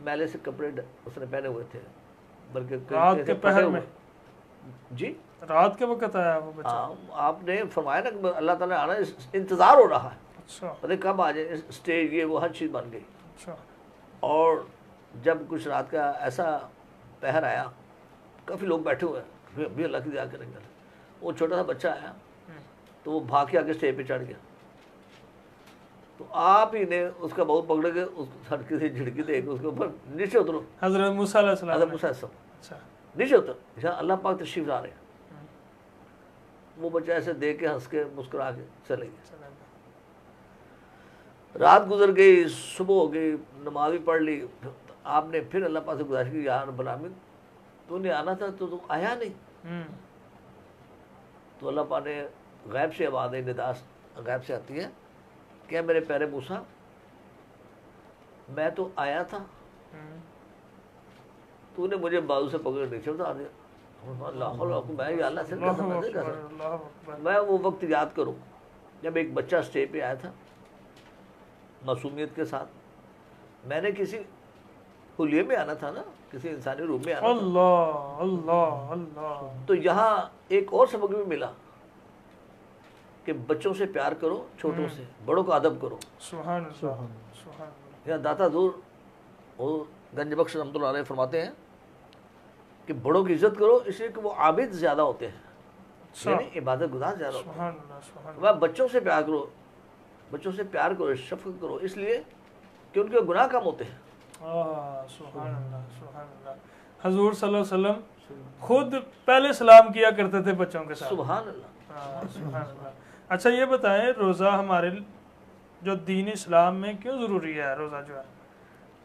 میلے سے کپڑے اس نے پہنے ہوئے تھے، بلکہ رات کے پہر میں؟ جی رات کے وقت آیا وہ بچہ؟ آپ نے فرمایا نا کہ اللہ تعالیٰ نے آنا، انتظار ہو رہا ہے، اچھا پتہ کب آ جائے، اسٹیج یہ وہ ہر چیز بن گئی۔ اچھا۔ اور جب کچھ رات کا ایسا پہر آیا، کافی لوگ بیٹھے ہوئے ہیں، بھی اللہ کی دعا کریں گے، وہ چھوٹا سا بچہ آیا تو وہ بھاگ کے آگے اسٹیج پہ چڑھ گیا، تو آپ ہی نے اس کا بہت پکڑ کے اس ہلکی سے جھڑکی دے کے اس کے اوپر نیچے اترو۔ حضرت موسیٰ علیہ السلام؟ حضرت موسیٰ علیہ السلام اچھا، نیچے اتر، اللہ پاک تشریف لا رہے ہیں۔ وہ بچہ ایسے دیکھ کے ہنس کے مسکرا کے چلے گئے۔ رات گزر گئی، صبح ہو گئی، نماز بھی پڑھ لی، آپ نے پھر اللہ پاک سے گزارش کی، یا رب العالمین تو نے آنا تھا تو آیا نہیں۔ تو اللہ پاک نے غیب سے آواز نداس غیب سے آتی ہے کہ میرے پیارے موسیٰ میں تو آیا تھا، تو نے مجھے بازو سے پکڑ نیچے اتار دیا۔ میں وہ وقت یاد کروں جب ایک بچہ اسٹیج پہ آیا تھا معصومیت کے ساتھ، میں نے کسی حلیے میں آنا تھا نا، کسی انسانی روح میں آنا تھا۔ اللہ اللہ اللہ۔ تو یہاں ایک اور سبق بھی ملا کہ بچوں سے پیار کرو، چھوٹوں سے، بڑوں کا ادب کرو۔ سبحان اللہ، سبحان اللہ۔ یہاں داتا حضور وہ گنج بخش رحمۃ اللہ علیہ فرماتے ہیں کہ بڑوں کی عزت کرو، اس لیے کہ وہ عابد زیادہ ہوتے ہیں، یعنی عبادت گزار زیادہ ہوتے ہیں۔ سبحان اللہ، سبحان اللہ۔ بچوں سے پیار کرو، بچوں سے پیار کرو، شفقت کرو، اس لیے کہ ان کے گناہ کم ہوتے ہیں۔ سبحان اللہ، سبحان اللہ۔ حضور صلی اللہ علیہ وسلم خود پہلے سلام کیا کرتے تھے بچوں کے ساتھ۔ سبحان اللہ، سبحان اللہ۔ اچھا یہ بتائیں، روزہ ہمارے جو دین اسلام میں کیوں ضروری ہے روزہ جو ہے؟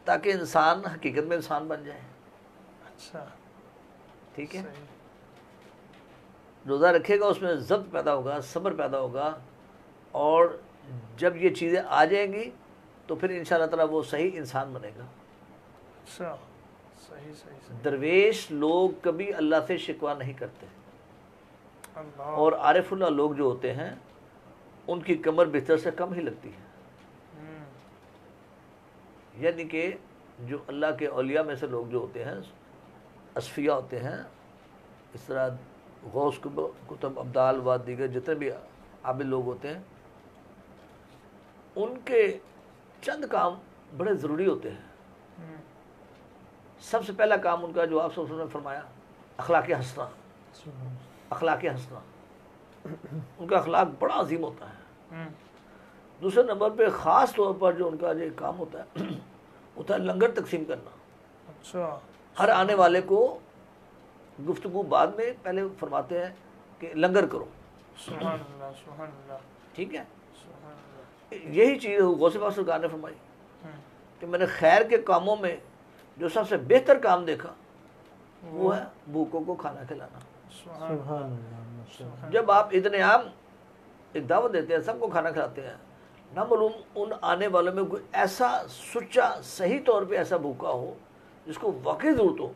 تاکہ انسان حقیقت میں انسان بن جائے۔ اچھا، ٹھیک ہے، صحیح۔ روزہ رکھے گا اس میں ضبط پیدا ہوگا، صبر پیدا ہوگا، اور جب یہ چیزیں آ جائیں گی تو پھر انشاءاللہ تعالیٰ وہ صحیح انسان بنے گا۔ اچھا، صحیح صحیح صحیح۔ درویش لوگ کبھی اللہ سے شکوہ نہیں کرتے، اللہ۔ اور عارف اللہ لوگ جو ہوتے ہیں ان کی کمر بستر سے کم ہی لگتی ہے۔ یعنی کہ جو اللہ کے اولیاء میں سے لوگ جو ہوتے ہیں، اصفیاء ہوتے ہیں، اس طرح غوث کتب ابدال و دیگر جتنے بھی عابد لوگ ہوتے ہیں، ان کے چند کام بڑے ضروری ہوتے ہیں۔ سب سے پہلا کام ان کا جو آپ نے فرمایا، اخلاق حسنہ، اخلاق حسنہ، ان کا اخلاق بڑا عظیم ہوتا ہے۔ دوسرے نمبر پہ خاص طور پر جو ان کا جو کام ہوتا ہے لنگر تقسیم کرنا۔ اچھا، ہر آنے والے کو گفتگو بعد میں، پہلے فرماتے ہیں کہ لنگر کرو. سبحان اللہ سبحان اللہ ٹھیک ہے. سبحان اللہ. یہی چیز غوث پاک سرکار نے فرمائی کہ میں نے خیر کے کاموں میں جو سب سے بہتر کام دیکھا وہ ہے بھوکوں کو کھانا کھلانا. سبحان اللہ. جب آپ اتنے عام ایک دعوت دیتے ہیں، سب کو کھانا کھلاتے ہیں، نہ معلوم ان آنے والوں میں کوئی ایسا سچا صحیح طور پہ ایسا بھوکا ہو جس کو واقعی ضرورت ہو،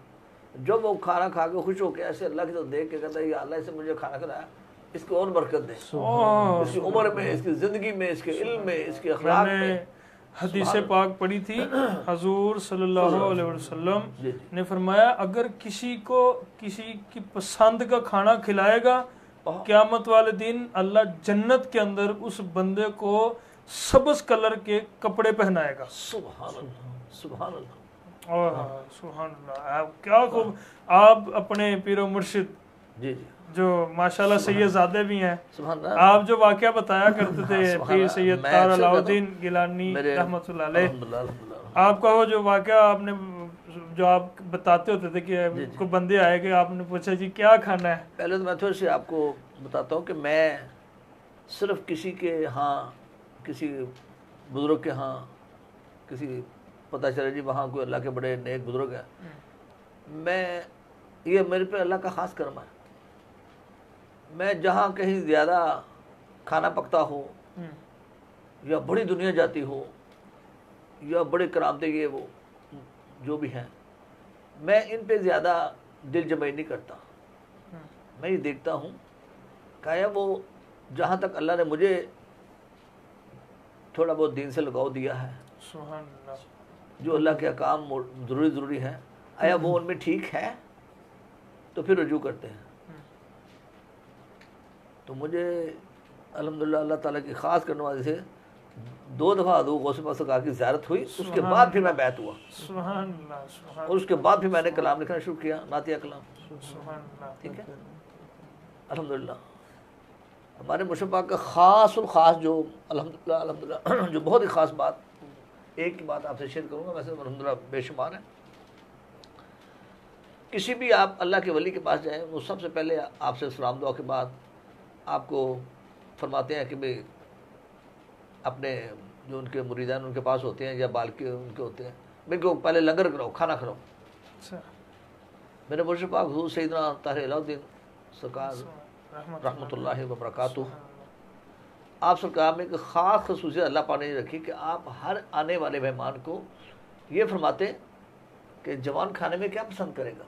جب وہ کھانا کھا کے خوش ہو کے ایسے اللہ کی طرف دیکھ کے کہتا ہے یا اللہ سے مجھے کھانا کھلایا، اس کو اور برکت دے، اس کی عمر میں، اس کی زندگی میں، اس کے علم میں، اس کے اخلاق میں. حدیث پاک پڑھی تھی، حضور صلی اللہ علیہ وسلم نے فرمایا اگر کسی کو کسی کی پسند کا کھانا کھلائے گا، قیامت والے دن اللہ جنت کے اندر اس بندے کو سبز کلر کے کپڑے پہنائے گا. سبحان اللہ سبحان اللہ. سبحان اللہ. کیا خوب. آپ اپنے پیر و مرشد جی جی جو ماشاءاللہ سید زادے بھی ہیں، سبحان اللہ. آپ جو واقعہ بتایا کرتے تھے پیر سید تار علاؤ الدین گیلانی رحمۃ اللہ علیہ، آپ کا وہ جو واقعہ آپ نے جو آپ بتاتے ہوتے تھے کہ کوئی بندے آئے کہ آپ نے پوچھا جی کیا کھانا ہے. پہلے تو میں تھوڑی سی آپ کو بتاتا ہوں کہ میں صرف کسی کے ہاں، کسی بزرگ کے ہاں، کسی پتہ چلے جی وہاں کوئی اللہ کے بڑے نیک بزرگ ہیں، میں یہ میرے پہ اللہ کا خاص کرم ہے. میں جہاں کہیں زیادہ کھانا پکتا ہو یا بڑی دنیا جاتی ہو یا بڑے کرامتے یہ وہ جو بھی ہیں، میں ان پہ زیادہ دل جمعی نہیں کرتا. میں یہ دیکھتا ہوں کہ وہ جہاں تک اللہ نے مجھے تھوڑا بہت دین سے لگاؤ دیا ہے، سبحان اللہ، جو اللہ کے احکام ضروری ہیں، آیا وہ ان میں ٹھیک ہے تو پھر رجوع کرتے ہیں. تو مجھے الحمدللہ اللہ تعالیٰ کی خاص کرنے والے سے 2 دفعہ حضور غوث پاک سرکار کی زیارت ہوئی. اس کے بعد پھر میں بیعت ہوا، سبحان اللہ سبحان اور اس کے بعد پھر میں نے کلام لکھنا شروع کیا، نعتیہ کلام. سبحان اللہ. ٹھیک ہے. الحمدللہ ہمارے مرشد پاک کا خاص الخاص جو الحمدللہ جو بہت ہی خاص بات، ایک کی بات آپ سے شیئر کروں گا، ویسے الحمدللہ بے شمار ہے. کسی بھی آپ اللہ کے ولی کے پاس جائیں، وہ سب سے پہلے آپ سے سلام دعا کے بعد آپ کو فرماتے ہیں کہ بھئی اپنے جو ان کے مریدان ان کے پاس ہوتے ہیں یا بالکے ان کے ہوتے ہیں، بھئی کو پہلے لنگر کراؤ، کھانا کھلاؤ. میرے مرشد پاک حضور سیدنا طاہر علاؤ الدین سرکار رحمۃ اللہ وبرکاتہ، آپ سرکار میں ایک خاص خصوصیت اللہ پاک نے رکھی کہ آپ ہر آنے والے مہمان کو یہ فرماتے کہ جوان کھانے میں کیا پسند کرے گا.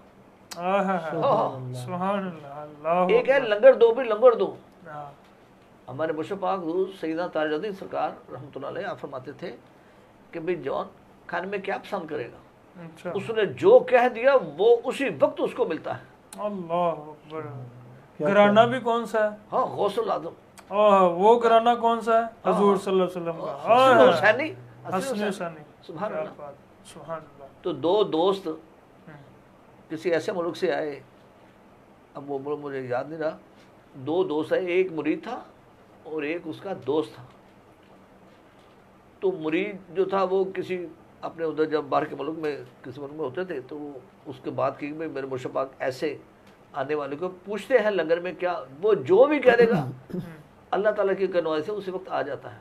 سبحان اللہ. ایک ہے لنگر دو، بھی لنگر دو. ہمارے مرشد پاک حضور سیدنا طاہر علاؤ الدین سرکار رحمۃ اللہ علیہ آپ فرماتے تھے کہ بھئی جوان کھانے میں کیا پسند کرے گا، اس نے جو کہہ دیا وہ اسی وقت اس کو ملتا ہے. اللہ اکبر. گھرانہ بھی کون سا ہے؟ ہاں غوث الاعظم. وہ گھرانہ کون سا ہے؟ حضور صلی اللہ علیہ وسلم کا حسینی. حسن حسینی. سبحان اللہ. سبحان اللہ. تو 2 دوست کسی ایسے ملک سے آئے، اب وہ ملک مجھے یاد نہیں رہا. 2 دوست آئے، ایک مرید تھا اور ایک اس کا دوست تھا. تو مرید جو تھا وہ کسی اپنے ادھر جب باہر کے ملک میں کسی ملک میں ہوتے تھے تو وہ اس کے بعد کی میرے مرشد پاک ایسے آنے والے کو پوچھتے ہیں لنگر میں کیا، وہ جو بھی کہہ دے گا اللہ تعالیٰ کی کنوائے سے اسی وقت آ جاتا ہے.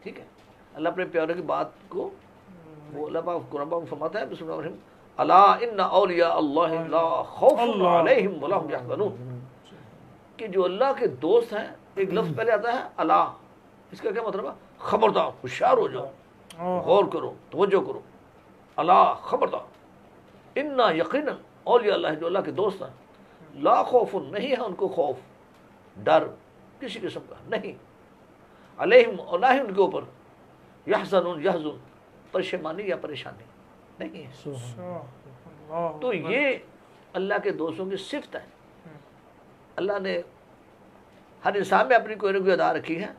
ٹھیک ہے. اللہ اپنے پیاروں کی بات کو وہ اللہ پاک قرآن پاک فرماتا ہے بسم اللہ الرحمن الرحیم الا ان اولیاء اللہ لا خوف علیہم ولا هم یحزنون، کہ جو اللہ کے دوست ہیں، ایک لفظ پہلے آتا ہے اللہ، اس کا کیا مطلب ہے؟ خبردار، ہوشیار ہو جاؤ، غور کرو، توجہ کرو. اللہ خبردار، انا یقینا اولیاء اللہ جو اللہ کے دوست ہیں، لا خوف نہیں ہے ان کو خوف، ڈر کسی قسم کا نہیں، علیہم اور نہ ہی ان کے اوپر، یحزن پریشانی یا پریشانی نہیں ہے. تو یہ اللہ کے دوستوں کی صفت ہے. اللہ نے ہر انسان میں اپنی کوئی نہ کوئی ادا رکھی ہے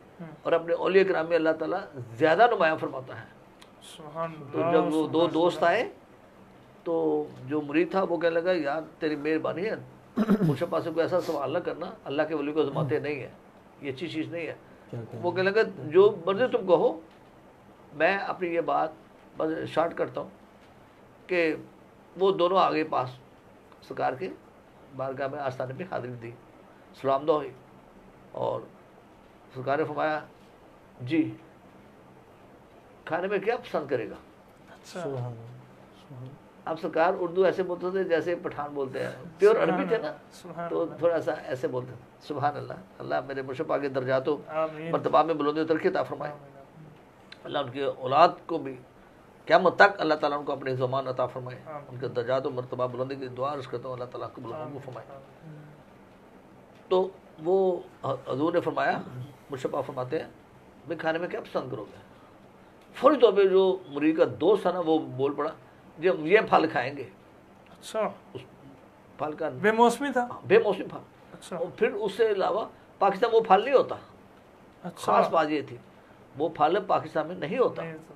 اور اپنے اولیاء کرام میں اللہ تعالیٰ زیادہ نمایاں فرماتا ہے. تو جب وہ 2 دوست آئے تو جو مرید تھا وہ کہنے لگا یار تیری مہربانی ہے، مرشد پاک سے کوئی ایسا سوال نہ کرنا، اللہ کے ولی کو آزماتے نہیں ہے، یہ اچھی چیز نہیں ہے. وہ کہنے لگا جو مرضی تم کہو، میں اپنی یہ بات بس شارٹ کرتا ہوں کہ وہ دونوں آگے پاس سرکار کے بارگاہ میں آستانے پہ حاضری دی، سلام دعا ہوئی، اور سرکار نے فرمایا جی کھانے میں کیا پسند کرے گا؟ اچھا سبحان اللہ، اب سرکار اردو ایسے بولتے تھے جیسے پٹھان بولتے ہیں، پیور عربی تھے نا، سبحان تو تھوڑا سا ایسے بولتے تھے۔ سبحان اللہ، اللہ میرے مشرف کے درجات و آمین مرتبہ میں بلندی و ترقی عطا فرمائے، اللہ ان کے اولاد کو بھی قیامت تک اللہ تعالیٰ ان کو اپنے زمان عطا فرمائے، ان کے درجات و مرتبہ بلندی کی دعا عرض کرتا ہوں اللہ تعالیٰ قبول قبول فرمائے۔ تو وہ حضور نے فرمایا، مشرف فرماتے ہیں بھائی کھانے میں کیا پسند کرو گے؟ فوری طور پہ جو مرید کا دوست تھا نا وہ بول پڑا جی ہم یہ پھل کھائیں گے۔ اچھا اس پھل کا بے موسمی تھا، بے موسمی پھل، اچھا اور پھر اس سے علاوہ پاکستان وہ پھل نہیں ہوتا، اچھا خاص بات یہ تھی وہ پھل پاکستان میں نہیں ہوتا۔ نہیں تھا۔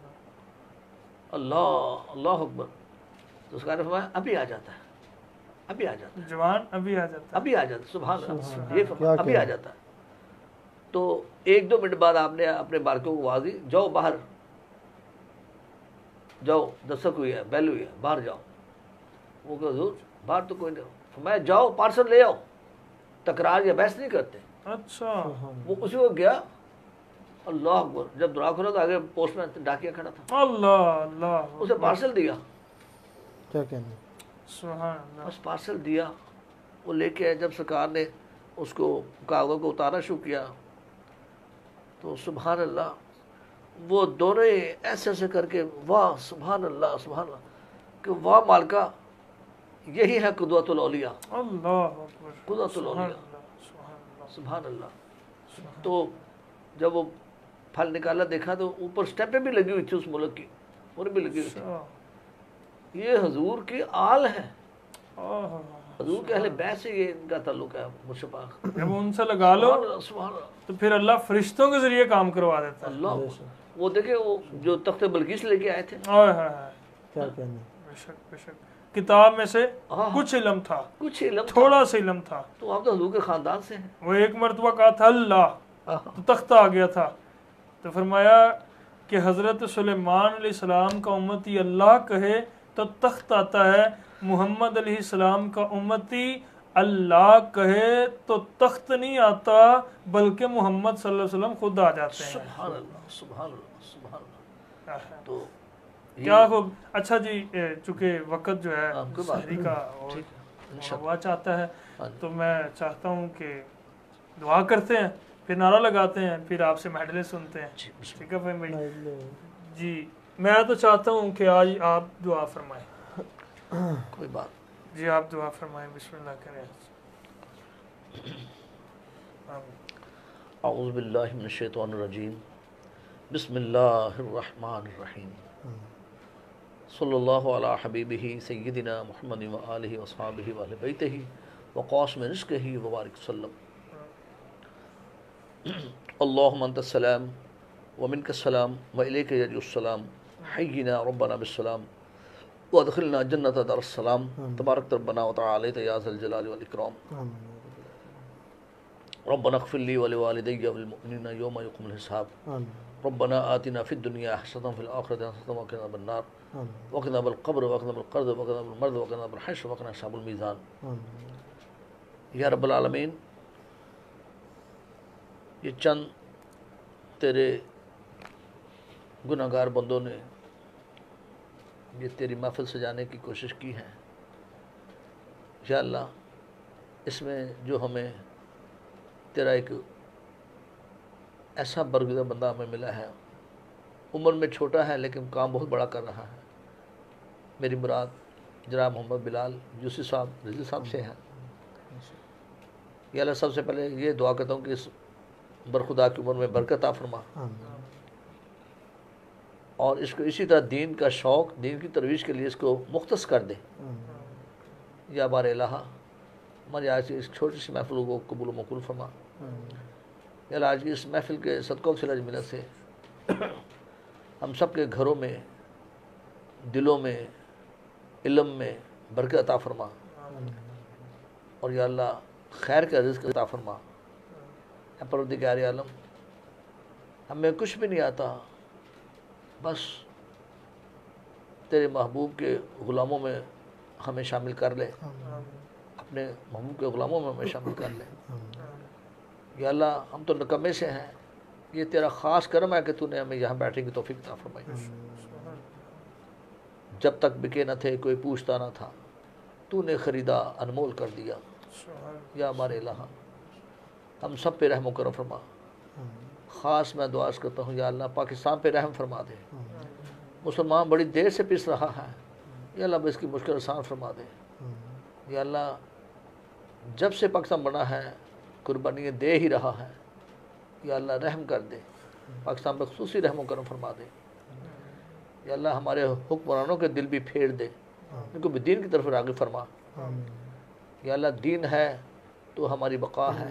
اللہ اللہ اکبر، تو اس کا فرمایا ابھی آ جاتا ہے، ابھی آ جاتا ہے، جوان ابھی آ جاتا ہے۔ ابھی آ جاتا ہے، سبحان اللہ، سبحان یہ اللہ، فرمایا کیا ابھی آ جاتا ہے۔ تو 1-2 منٹ بعد آپ نے اپنے بارکوں کو آواز دی جاؤ باہر جاؤ، دستک ہوئی ہے، بیل ہوئی ہے، باہر جاؤ۔ وہ کہ حضور باہر تو کوئی نہیں، فرمایا جاؤ پارسل لے آؤ، تکرار یا بحث نہیں کرتے۔ اچھا وہ اسی کو گیا، اللہ اکبر، جب دعا کھولا تو آگے پوسٹ مین ڈاکیا کھڑا تھا، اللہ اللہ اسے پارسل دیا، کیا کہنا، سبحان اللہ، بس پارسل دیا، وہ لے کے آئے۔ جب سرکار نے اس کو کاغذوں کو اتارنا شروع کیا تو سبحان اللہ وہ دونوں ہی ایسے ایسے کر کے واہ سبحان اللہ سبحان اللہ کہ واہ مالکا یہی ہے قدوۃ الاولیاء، اللہ اکبر، قدوۃ سبحان الاولیاء، اللہ سبحان اللہ سبحان اللہ۔ تو جب وہ پھل نکالا دیکھا تو اوپر سٹیپیں بھی لگی ہوئی تھی اس ملک کی، اور بھی لگی ہوئی اچھا تھی، یہ حضور کی آل ہے، آہ، حضور کے اہل بیت سے یہ ان کا تعلق ہے، مشرف پاک۔ جب ان سے لگا لو سبحان اللہ سبحان اللہ تو پھر اللہ فرشتوں کے ذریعے کام کروا دیتا ہے۔ اللہ۔ وہ دیکھیں وہ جو تخت بلقیس لے کے آئے تھے، آئے ہائے ہائے، کیا کہنا، بے شک بے شک، کتاب میں سے ہاں، کچھ علم تھا، کچھ علم تھا، تھوڑا سا علم تھا۔ تو آپ تو حضور کے خاندان سے ہیں۔ وہ ایک مرتبہ کہا تھا اللہ تو تخت آ گیا تھا، تو فرمایا کہ حضرت سلیمان علیہ السلام کا امتی اللہ کہے تو تخت آتا ہے، محمد علیہ السلام کا امتی اللہ کہے تو تخت نہیں آتا بلکہ محمد صلی اللہ علیہ وسلم خود آ جاتے ہیں۔ سبحان اللہ سبحان اللہ سبحان اللہ۔ تو کیا خوب، اچھا جی، چونکہ وقت جو ہے کوئی بات سحری کا اور انشاءاللہ۔ ہوا چاہتا ہے، ہاں جی۔ تو میں چاہتا ہوں کہ دعا کرتے ہیں، پھر نعرہ لگاتے ہیں، پھر آپ سے میڈلیں سنتے ہیں، جی، بسم ٹھیک ہے فہم بھائی؟ جی میں تو چاہتا ہوں کہ آج آپ دعا فرمائیں۔ اللہ، کوئی بات جی آپ دعا فرمائیں، بسم اللہ کریں۔ آمین۔ اعوذ باللہ من الشیطان الرجیم، بسم اللہ الرحمن الرحیم، صلی اللہ علی حبیبہ سیدنا محمد و آلہ وصحابہ و اہل بیتہ وقاسم رزقہ وبارک وسلم۔ اللہم انت السلام ومنک السلام والیک یرجع السلام، حینا ربنا بالسلام وادخلنا جنت دار السلام، تبارک ربنا وتعالیت یا ذا الجلال والاکرام۔ ربنا اغفر لی ولوالدی وللمؤمنین یوم یقوم الحساب، ربنا آتنا فی الدنیا حسنۃ وفی الآخرۃ حسنۃ وقنا عذاب النار، وقنا عذاب القبر وقنا عذاب القرد وقنا عذاب المرض وقنا عذاب الحشر وقنا عذاب المیزان۔ یا رب العالمین، یہ چند تیرے گناہ گار بندوں نے یہ تیری محفل سجانے کی کوشش کی ہے، یا اللہ اس میں جو ہمیں تیرا ایک ایسا برگزیدہ بندہ ہمیں ملا ہے، عمر میں چھوٹا ہے لیکن کام بہت بڑا کر رہا ہے، میری مراد جناب محمد بلال یوسف صاحب رضی صاحب سے ہے۔ یا اللہ سب سے پہلے یہ دعا کرتا ہوں کہ اس برخدا کی عمر میں برکت عطا فرما، اور اس کو اسی طرح دین کا شوق، دین کی ترویج کے لیے اس کو مختص کر دے۔ یا بار الہ ہماری آج کی اس چھوٹی سی محفل کو قبول و مقبول فرما۔ یا اللہ آج کی اس محفل کے صدقہ و صلہ ملت سے ہم سب کے گھروں میں، دلوں میں، علم میں برکت عطا فرما، اور یا اللہ خیر کا رزق عطا فرما۔ اے پروردگار عالم، ہمیں کچھ بھی نہیں آتا، بس تیرے محبوب کے غلاموں میں ہمیں شامل کر لے، اپنے محبوب کے غلاموں میں ہمیں شامل کر لے۔ یا اللہ ہم تو نکمے سے ہیں، یہ تیرا خاص کرم ہے کہ تو نے ہمیں یہاں بیٹھنے کی توفیق عطا فرمائی۔ جب تک بکے نہ تھے کوئی پوچھتا نہ تھا، تو نے خریدا انمول کر دیا۔ یا ہمارے الہ ہم سب پہ رحم و کرم فرما۔ خاص میں دعا کرتا ہوں یا اللہ پاکستان پہ رحم فرما دے، مسلمان بڑی دیر سے پس رہا ہے، یا اللہ اس کی مشکل آسان فرما دے۔ یا اللہ جب سے پاکستان بنا ہے قربانیاں دے ہی رہا ہے، یا اللہ رحم کر دے، پاکستان پہ خصوصی رحم و کرم فرما دے۔ یا اللہ ہمارے حکمرانوں کے دل بھی پھیر دے، ان کو بھی دین کی طرف راغب فرما۔ یا اللہ دین ہے تو ہماری بقا ہے،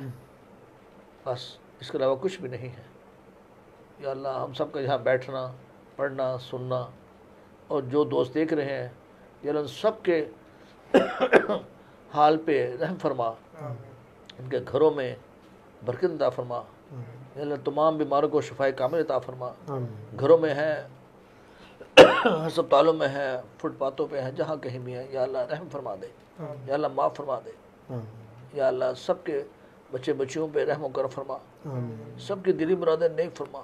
بس اس کے علاوہ کچھ بھی نہیں ہے۔ یا اللہ ہم سب کا یہاں بیٹھنا، پڑھنا، سننا، اور جو دوست دیکھ رہے ہیں یا اللہ ان سب کے حال پہ رحم فرما، ان کے گھروں میں برکت عطا فرما۔ یا اللہ تمام بیماروں کو شفائے کامل عطا فرما۔ گھروں میں ہے، ہسپتالوں میں ہے، فٹ پاتھوں پہ ہے، جہاں کہیں بھی ہے، یا اللہ رحم فرما دے، یا اللہ معاف فرما دے۔ یا اللہ سب کے بچے بچیوں پہ رحم و کرم فرما، سب کی دلی مرادیں نیک فرما۔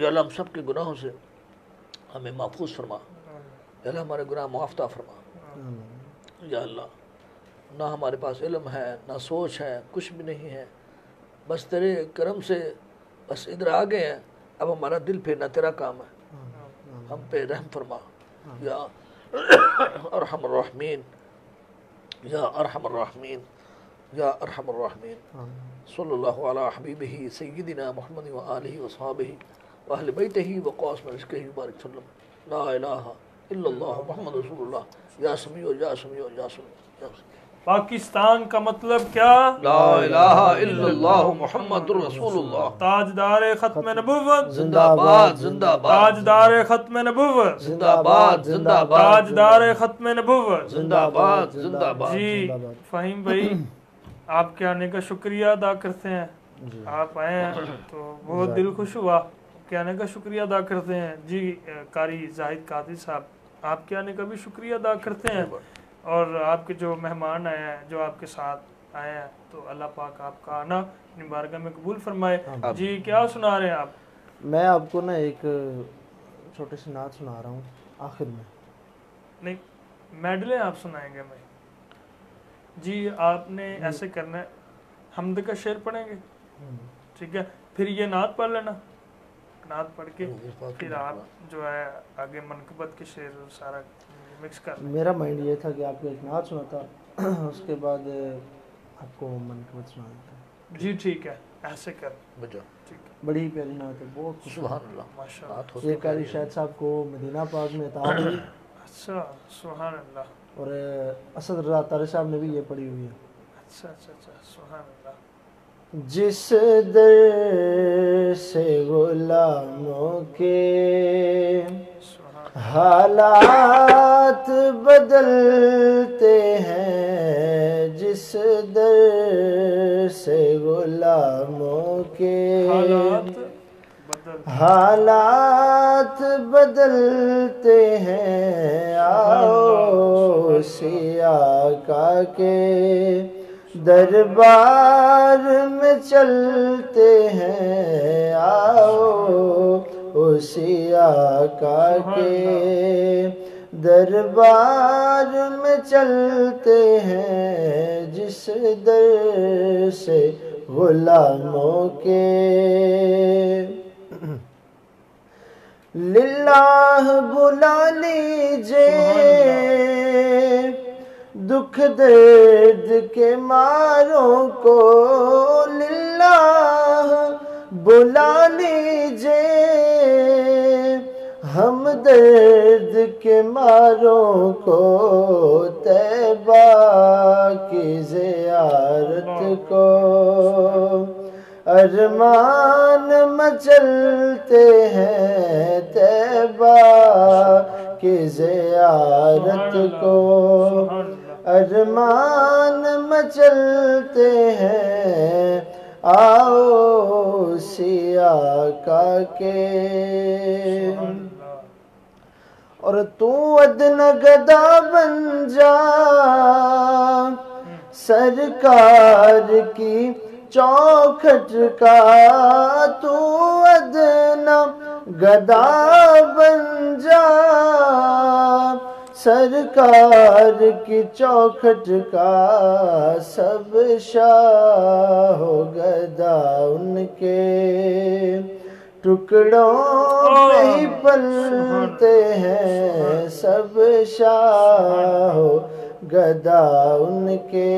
یا اللہ ہم سب کے گناہوں سے ہمیں محفوظ فرما، یا اللہ ہمارے گناہ معاف عطا فرما۔ یا اللہ نہ ہمارے پاس علم ہے، نہ سوچ ہے، کچھ بھی نہیں ہے، بس تیرے کرم سے بس ادھر آ گئے ہیں، اب ہمارا دل پھیرنا تیرا کام ہے، ہم پہ رحم فرما یا ارحم الراحمین، یا ارحم الراحمین، یا ارحم الراحمین۔ صلی اللہ علی حبیبہ سیدنا محمد و آلہ و صحابہ و اہل بیتہ و قاسم رزقہ بارک وسلم۔ لا الہ الا اللہ محمد رسول اللہ، یا سمیع یا سمیع یا سمیع یا سمیع۔ پاکستان کا مطلب کیا؟ لا الہ الا اللہ محمد رسول اللہ۔ تاجدار ختم نبوت زندہ باد زندہ باد، تاجدار ختم نبوت زندہ باد زندہ باد، تاجدار ختم نبوت زندہ باد زندہ باد۔ جی فہیم بھائی آپ کے آنے کا شکریہ ادا کرتے ہیں، آپ آئے ہیں تو بہت دل خوش ہوا، آپ کے آنے کا شکریہ ادا کرتے ہیں۔ جی قاری زاہد قادری صاحب آپ کے آنے کا بھی شکریہ ادا کرتے ہیں، اور آپ کے جو مہمان آئے ہیں، جو آپ کے ساتھ آئے ہیں، تو اللہ پاک آپ کا آنا اپنی بارگاہ میں قبول فرمائے۔ جی کیا سنا رہے ہیں آپ؟ میں آپ کو نا ایک چھوٹی سی نعت سنا رہا ہوں آخر میں۔ نہیں میڈلیں آپ سنائیں گے میں؟ جی آپ نے ایسے کرنا ہے، حمد کا شعر پڑھیں گے، ٹھیک ہے، پھر یہ نعت پڑھ لینا، نعت پڑھ کے پھر آپ جو ہے آگے منقبت کے شعر سارا مکس کر لیں۔ میرا مائنڈ یہ تھا کہ آپ کو ایک نعت سناتا، اس کے بعد آپ کو منقبت سنا دیتا۔ جی ٹھیک ہے، ایسے کر بجا ٹھیک ہے، بڑی پیاری نعت ہے، بہت سبحان اللہ۔ ماشاء اللہ۔ یہ قاری شاہد صاحب کو مدینہ پاک میں عطا ہوئی، اچھا سبحان اللہ، اور اسد رضا تارے صاحب نے بھی یہ پڑھی ہوئی ہے۔ اچھا اچھا اچھا سبحان اللہ۔ جس در سے غلاموں کے حالات بدلتے ہیں، جس در سے غلاموں کے حالات بدلتے ہیں، آؤ سیاقہ کے دربار میں چلتے ہیں، آؤ اسی آقا کے دربار میں چلتے ہیں، جس در سے غلاموں کے للہ بلا لیجئے، دکھ درد کے ماروں کو للہ بلا لیجئے، ہم درد کے ماروں کو طیبہ کی زیارت کو ارمان مچلتے ہیں، طیبہ کی زیارت کو ارمان مچلتے ہیں، آؤ سیاقہ کے اور تو ادنا گدا بن جا سرکار کی چوکھٹ کا، تو ادنا گدا بن جا سرکار کی چوکھٹ کا، سب شاہ ہو گدا ان کے ٹکڑوں پہ ہی پلتے ہیں، سب شاہ ہو گدا ان کے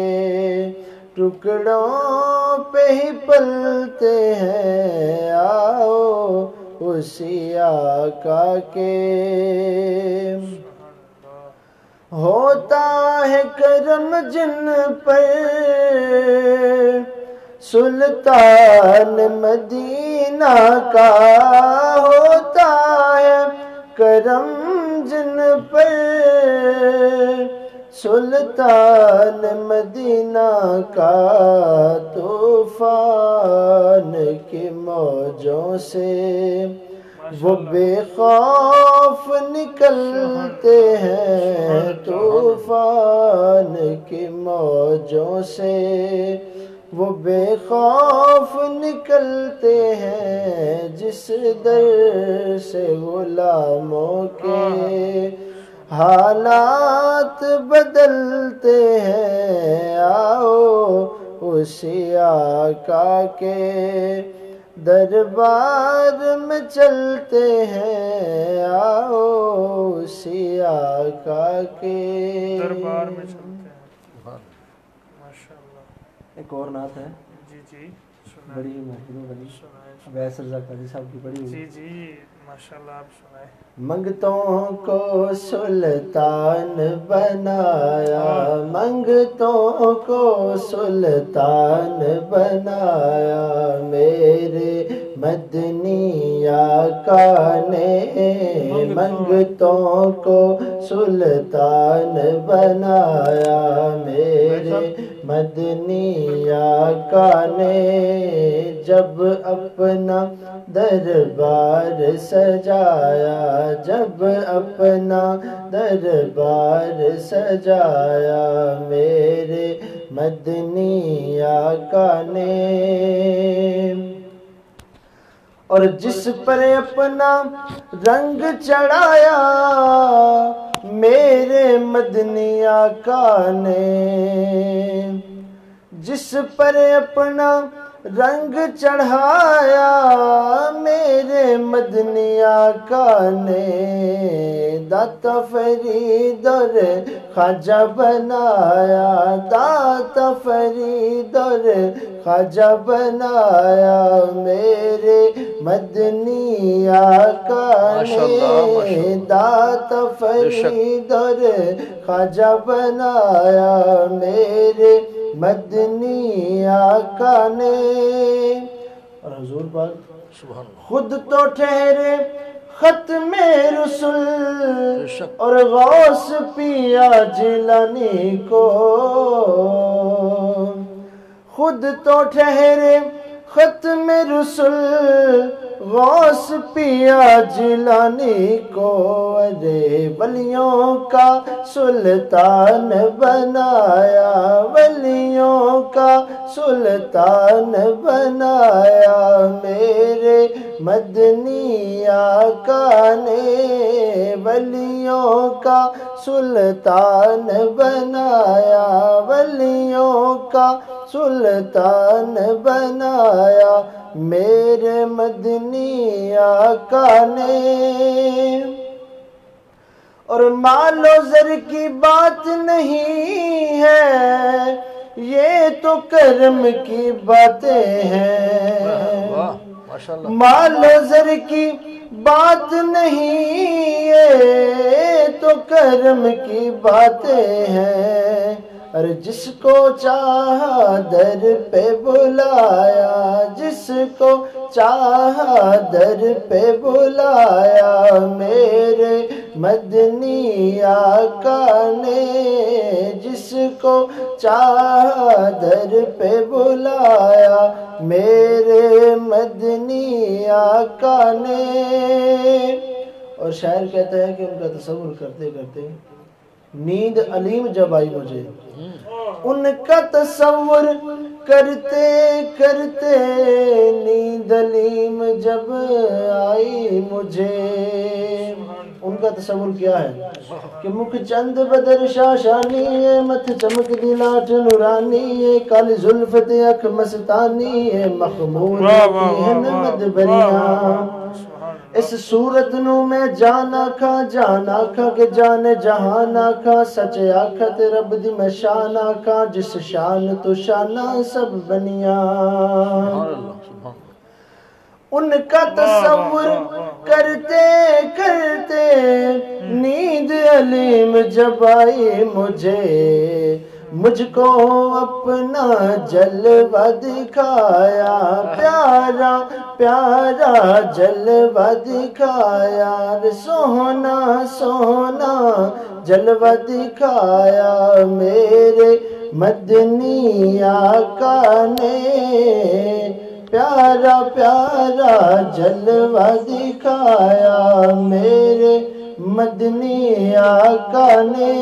ٹکڑوں پہ ہی پلتے ہیں، آؤ اسی آقا کے ہوتا ہے کرم جن پر، سلطان مدینہ کا ہوتا ہے کرم جن پر، سلطان مدینہ کا، طوفان کی موجوں سے وہ بے خوف نکلتے ہیں، طوفان کی موجوں سے وہ بے خوف نکلتے ہیں، جس در سے غلاموں کے حالات بدلتے ہیں، آؤ اسی آقا کے دربار میں چلتے ہیں، آؤ اسی آقا کے دربار میں چلتے ہیں۔ ماشاءاللہ۔ ایک اور نعت ہے جی جی سنائیں، بڑی محبوب بنی، سنائیں۔ اب ایسر زکاری صاحب کی پڑھی ہوئی۔ جی جی ماشاءاللہ آپ سنائیں۔ منگتوں کو سلطان بنایا، منگتوں کو سلطان بنایا، میرے مدنی آقا نے منگتوں کو سلطان بنایا، میرے مدنی آقا نے جب اپنا دربار سجایا، جب اپنا دربار سجایا، میرے مدنی آقا نے، اور جس پر اپنا رنگ چڑھایا میرے مدنی آقا نے، جس پر اپنا رنگ چڑھایا میرے مدنی آقا نے، داتا فرید اور خواجہ بنایا، داتا فرید اور خواجہ بنایا، میرے مدنی آقا نے، داتا فرید اور خواجہ بنایا، میرے مدنی آقا نے، اور حضور پاک خود تو ٹھہرے ختم رسول اور غوث پیا جیلانی کو، خود تو ٹھہرے ختم رسول غوث پیا جیلانی کو، ارے ولیوں کا سلطان بنایا، ولیوں کا سلطان بنایا، میرے مدنی آقا نے ولیوں کا سلطان بنایا، ولیوں کا سلطان بنایا، میرے مدنی آقا نے، اور مال و زر کی بات نہیں ہے، یہ تو کرم کی باتیں ہیں، مال و زر کی بات نہیں ہے، تو کرم کی باتیں ہیں، اور جس کو چاہا در پہ بلایا، جس کو چاہا در پہ بلایا، میرے مدنی آقا نے، جس کو چاہا در پہ بلایا، میرے مدنی آقا نے، اور شاعر کہتا ہے کہ ان کا تصور کرتے کرتے نیند علیم جب آئی مجھے، ان کا تصور کرتے کرتے نیند علیم جب آئی مجھے۔ ان کا تصور کیا ہے کہ مکھ چند بدر شاشانی ہے، متھ چمک دی لاٹ نورانی ہے، کالی زلفت اکھ مستانی ہے، مخمور کی ہے نمد بریاں۔ اس صورت نو میں جان آکھاں کہ جان جہان آکھاں، سچ آکھت رب دی میں شان آکھاں، جس شان تو شانہ سب بنیاں۔ ان کا تصور کرتے کرتے نیند علیم جب آئی مجھے، مجھ کو اپنا جلوہ دکھایا، پیارا پیارا جلوہ دکھایا، سونا سونا جلوہ دکھایا، میرے مدنی آقا نے پیارا پیارا جلوہ دکھایا، میرے مدنی آقا نے۔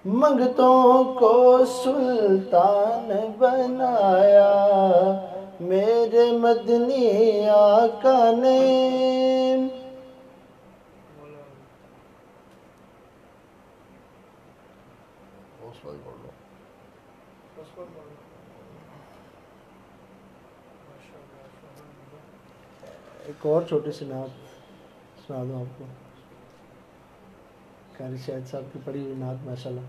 منگتوں کو سلطان بنایا، میرے مدنی آقا نے۔ ایک اور چھوٹی سی نعت سنا دوں آپ کو، قاری شاہد صاحب کی پڑھی ہوئی نعت ماشاءاللہ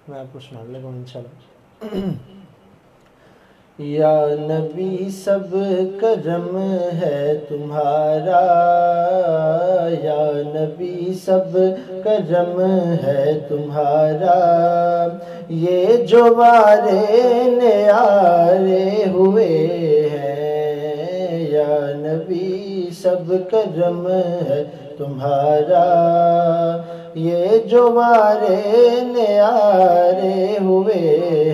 میں آپ کو سنانے لگا ہوں انشاءاللہ۔ یا نبی سب کرم ہے تمہارا، یا نبی سب کرم ہے تمہارا، یہ جو وارے نیارے ہوئے ہیں، یا نبی سب کرم ہے تمہارا، یہ جو وارے نیارے ہوئے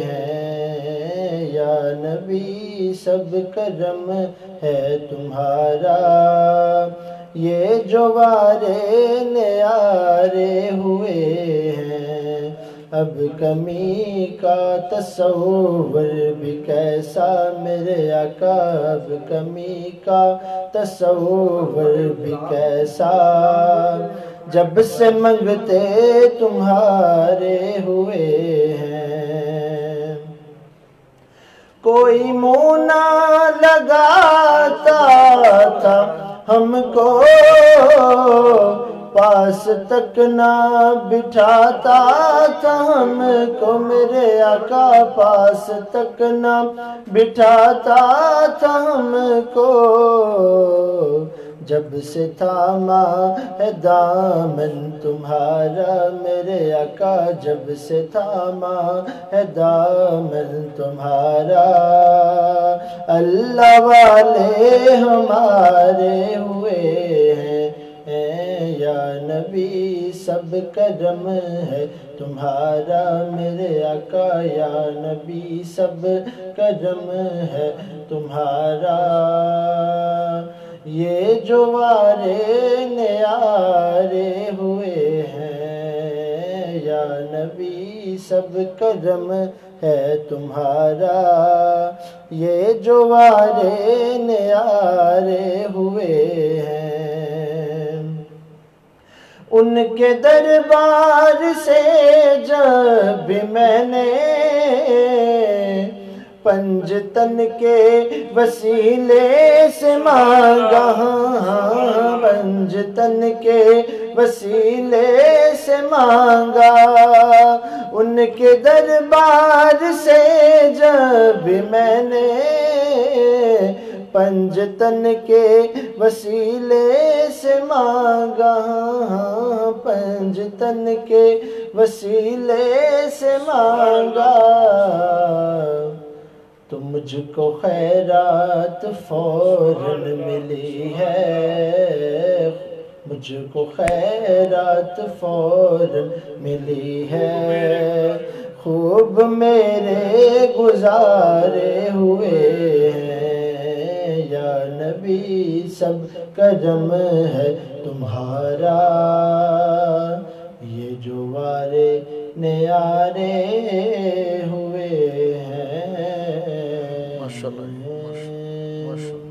ہیں، یا نبی سب کرم ہے تمہارا، یہ جو وارے نیارے ہوئے ہیں۔ اب کمی کا تصور بھی کیسا میرے آقا، اب کمی کا تصور بھی کیسا، جب سے منگتے تمہارے ہوئے ہیں۔ کوئی منہ نہ لگاتا تھا ہم کو، پاس تک نہ بٹھاتا تھا ہم کو، میرے آقا پاس تک نہ بٹھاتا تھا ہم کو، جب سے تھاما ہے دامن تمہارا، میرے آقا جب سے تھاما ہے دامن تمہارا، اللہ والے ہمارے ہوئے ہیں، یا نبی سب کرم ہے تمہارا، میرے آقا یا نبی سب کرم ہے تمہارا، یہ جو وارے نیارے ہوئے ہیں، یا نبی سب کرم ہے تمہارا، یہ جو وارے نیارے ہوئے ہیں۔ ان کے دربار سے جب میں نے پنجتن کے وسیلے سے مانگا، پنجتن کے وسیلے سے مانگا، ان کے دربار سے جب میں نے پنجتن کے وسیلے سے مانگا، پنجتن کے وسیلے سے مانگا، تو مجھ کو خیرات فوراً ملی ہے، مجھ کو خیرات فوراً ملی ہے، خوب میرے گزارے ہوئے ہیں، یا نبی سب کرم ہے تمہارا، یہ جو وارے نیارے ہوئے ہیں ماشاءاللہ، ماشاءاللہ۔